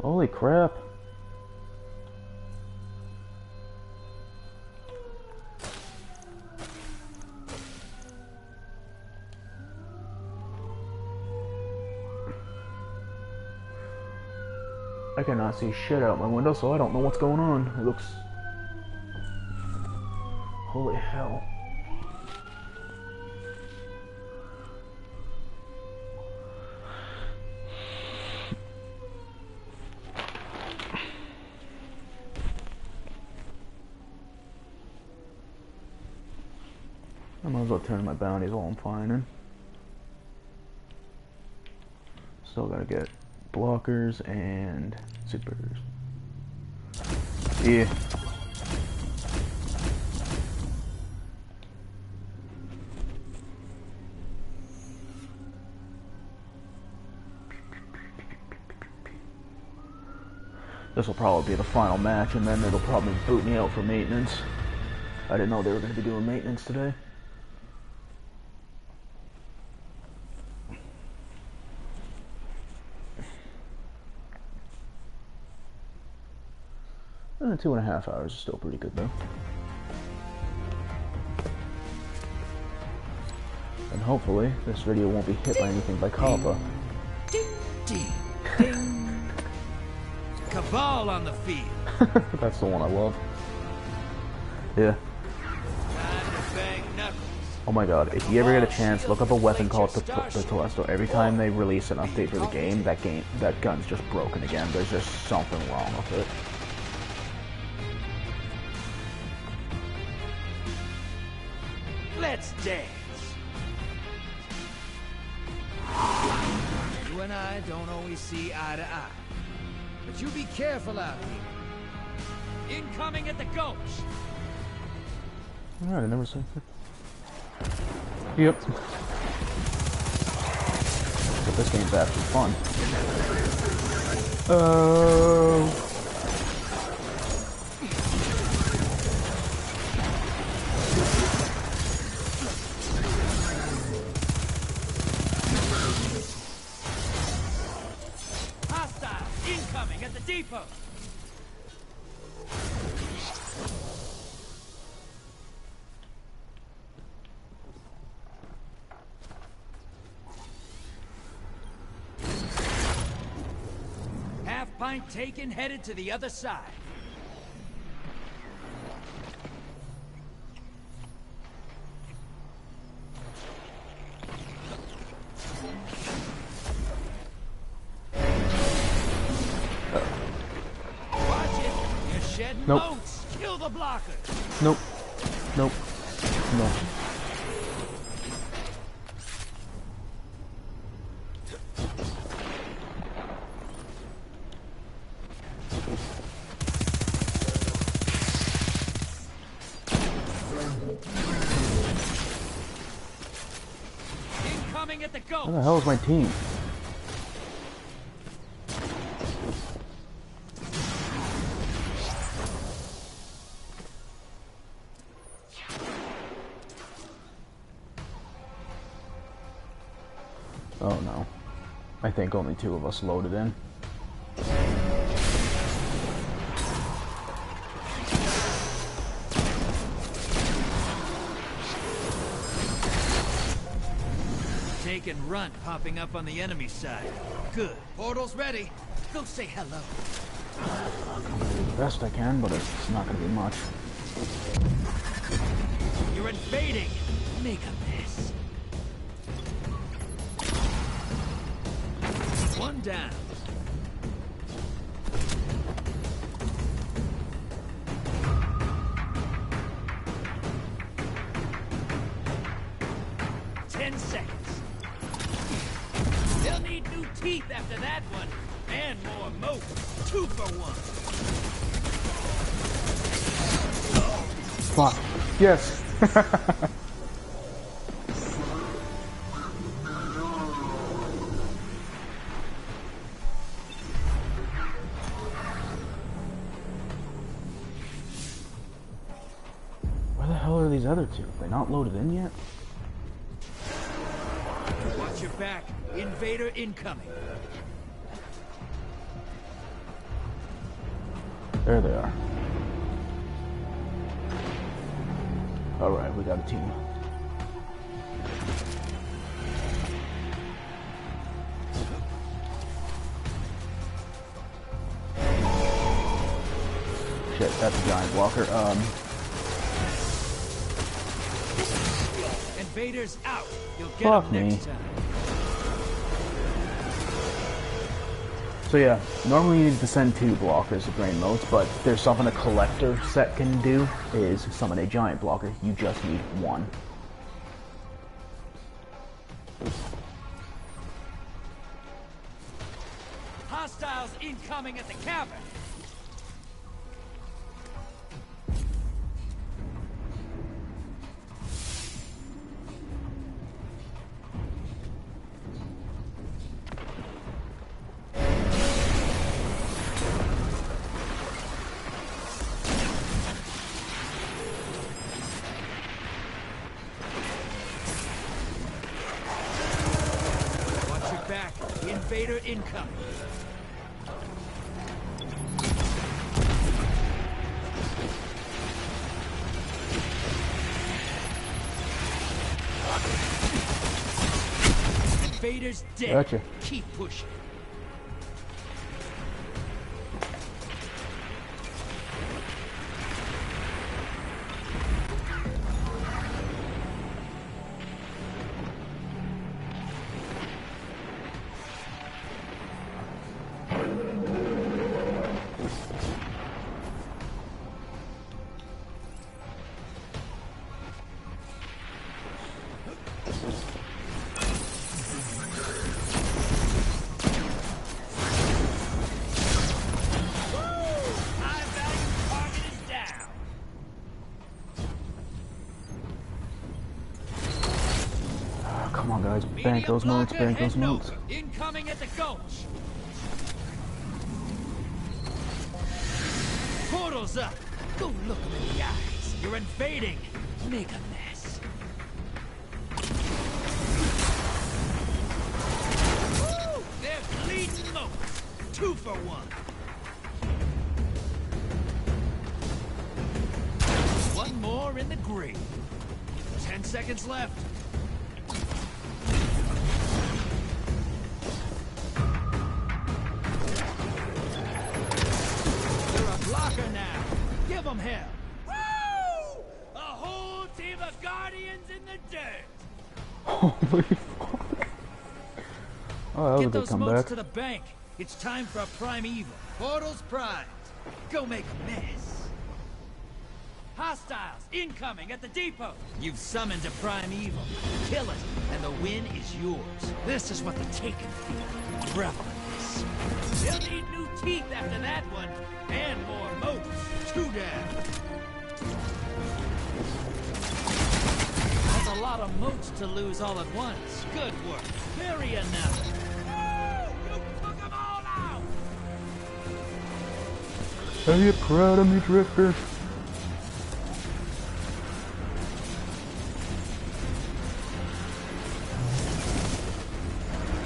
Holy crap. I cannot see shit out my window, so I don't know what's going on. It looks... Holy hell. I might as well turn my bounties while I'm finding. Still gotta get blockers and supers. Yeah. This will probably be the final match, and then it'll probably boot me out for maintenance. I didn't know they were going to be doing maintenance today. And 2.5 hours is still pretty good, though. And hopefully, this video won't be hit by anything by Kappa. Ding, ding, ding. Cabal on the field. That's the one I love. Yeah. Time to bang knuckles. Oh my god, if you ever get a chance, look up a weapon called the Telesto. Every time they release an update for the game, that gun's just broken again. There's just something wrong with it. Let's dance. You and I don't always see eye to eye. But you be careful out here. Incoming at the gulch. Alright, I never seen it. Yep. But this game's actually fun. Hostile incoming at the depot. point taken, headed to the other side. Watch it. You're shedding Nope. moats. Kill the blocker. Nope. Nope. No. Incoming at the goat. Where the hell is my team? Oh no. I think only 2 of us loaded in. Take and run popping up on the enemy side. Good. Portal's ready. Go say hello. I'm gonna do the best I can, but it's not gonna be much. You're invading. Make a mess. One down. They'll need new teeth after that one. And more moat. 2 for 1. Fuck. Yes. Where the hell are these other 2? They not loaded in yet? Watch your back. Invader incoming. There they are. Alright, we got a team. Shit, that's a giant walker. Invaders out. You'll get Fuck them next me. time. So yeah, normally you need to send 2 blockers to drain moats, but there's something a collector set can do, is summon a giant blocker. You just need 1. Hostiles incoming at the cavern. Back. Invader incoming. Invader's dead. Gotcha. Keep pushing. Come on, guys. Bank those moats, bank those moats. Incoming at the gulch. Portal's up. Go look them in the eyes. You're invading. Make a mess. Woo! They're bleeding moats. 2 for 1. 1 more in the grave. 10 seconds left. Give them hell! Woo! A whole team of Guardians in the dirt! Holy fuck. Oh, that was a Get good those comeback. moats to the bank. It's time for a prime evil. Portals primed. Go make a mess. Hostiles incoming at the depot. You've summoned a prime evil. Kill it, and the win is yours. This is what the Taken feel. Revel in this. They'll need new teeth after that one, and more moats. Two down. That's a lot of moats to lose all at once. Good work. Bury another. Woo! You took them all out! Are you proud of me, Drifter?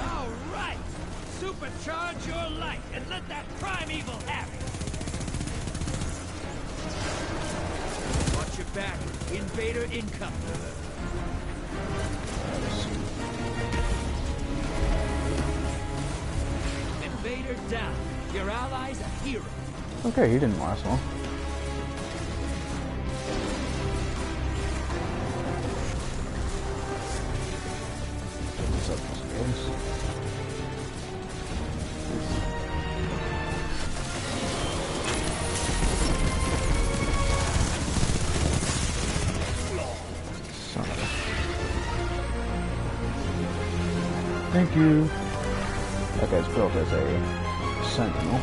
All right! Supercharge your light and let that prime evil have it! Watch your back. Invader incoming. Invader down. Your ally's a hero. Okay, he didn't last long. What's up, guys? Son of a... Thank you. That guy's built as a sentinel.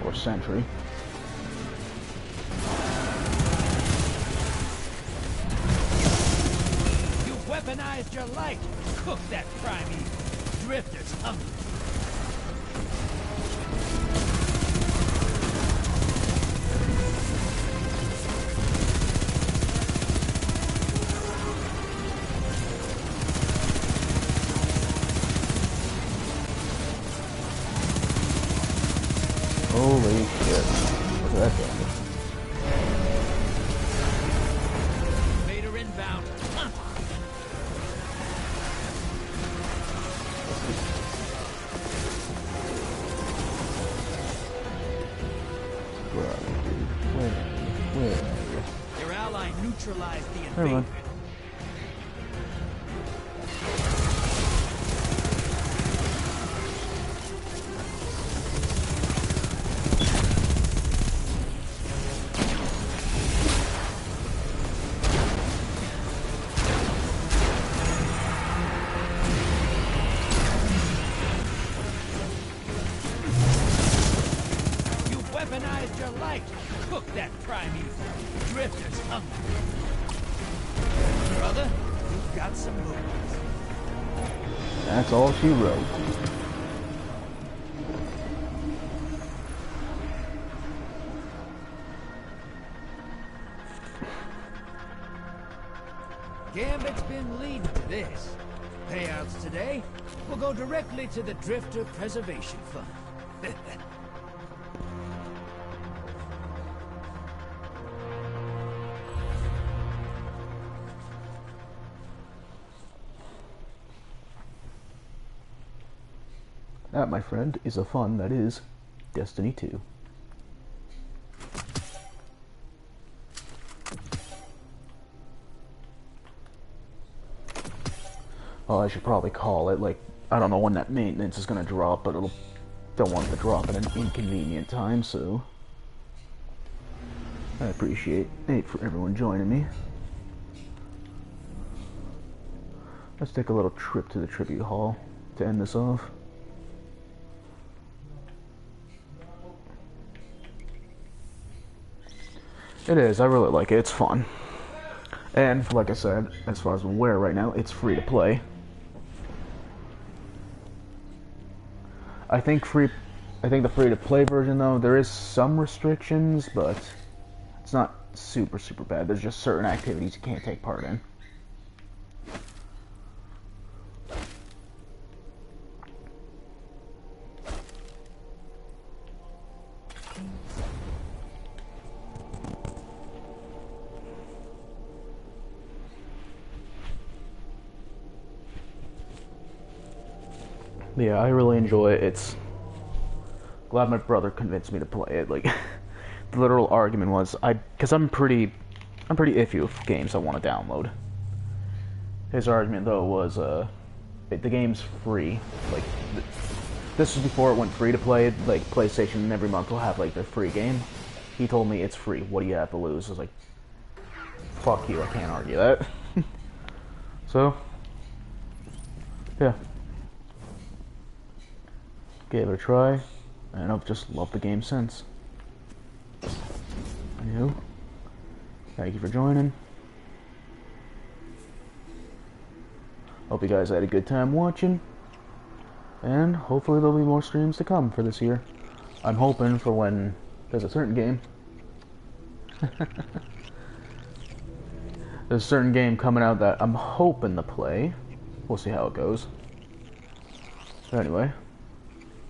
Or sentry. You weaponized your light. Cook that prime evil. Drifter's hungry. Holy shit. Look at that damage. Invader inbound. Hunt. Where are you, dude? Where are you? Your ally neutralized the Never mind. invader. You weaponized your light. Cook that prime evil. Drifter's hungry. Brother, you've got some moves. That's all she wrote. Gambit's been leading to this. Payouts today will go directly to the Drifter Preservation Fund. That, my friend, is a fun that is Destiny 2. Well, I should probably call it, like, I don't know when that maintenance is gonna drop, but don't want it to drop at an inconvenient time, so I appreciate it for everyone joining me. Let's take a little trip to the tribute hall to end this off. It is, I really like it, it's fun. And, like I said, as far as I'm aware right now, it's free to play. I think the free-to-play version, though, there is some restrictions, but it's not super bad. There's just certain activities you can't take part in. Yeah, I really enjoy it. It's glad my brother convinced me to play it. Like, the literal argument was, because I'm pretty iffy with games I want to download. His argument though was, the game's free. Like, this was before it went free to play. Like, PlayStation every month will have like their free game. He told me it's free. What do you have to lose? I was like, fuck you. I can't argue that. So, yeah, gave it a try, and I've just loved the game since. Anywho, thank you for joining. Hope you guys had a good time watching, and hopefully there'll be more streams to come for this year. I'm hoping for when there's a certain game. There's a certain game coming out that I'm hoping to play. We'll see how it goes. But anyway,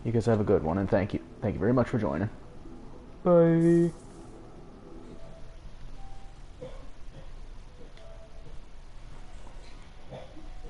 you guys have a good one, and thank you very much for joining. Bye.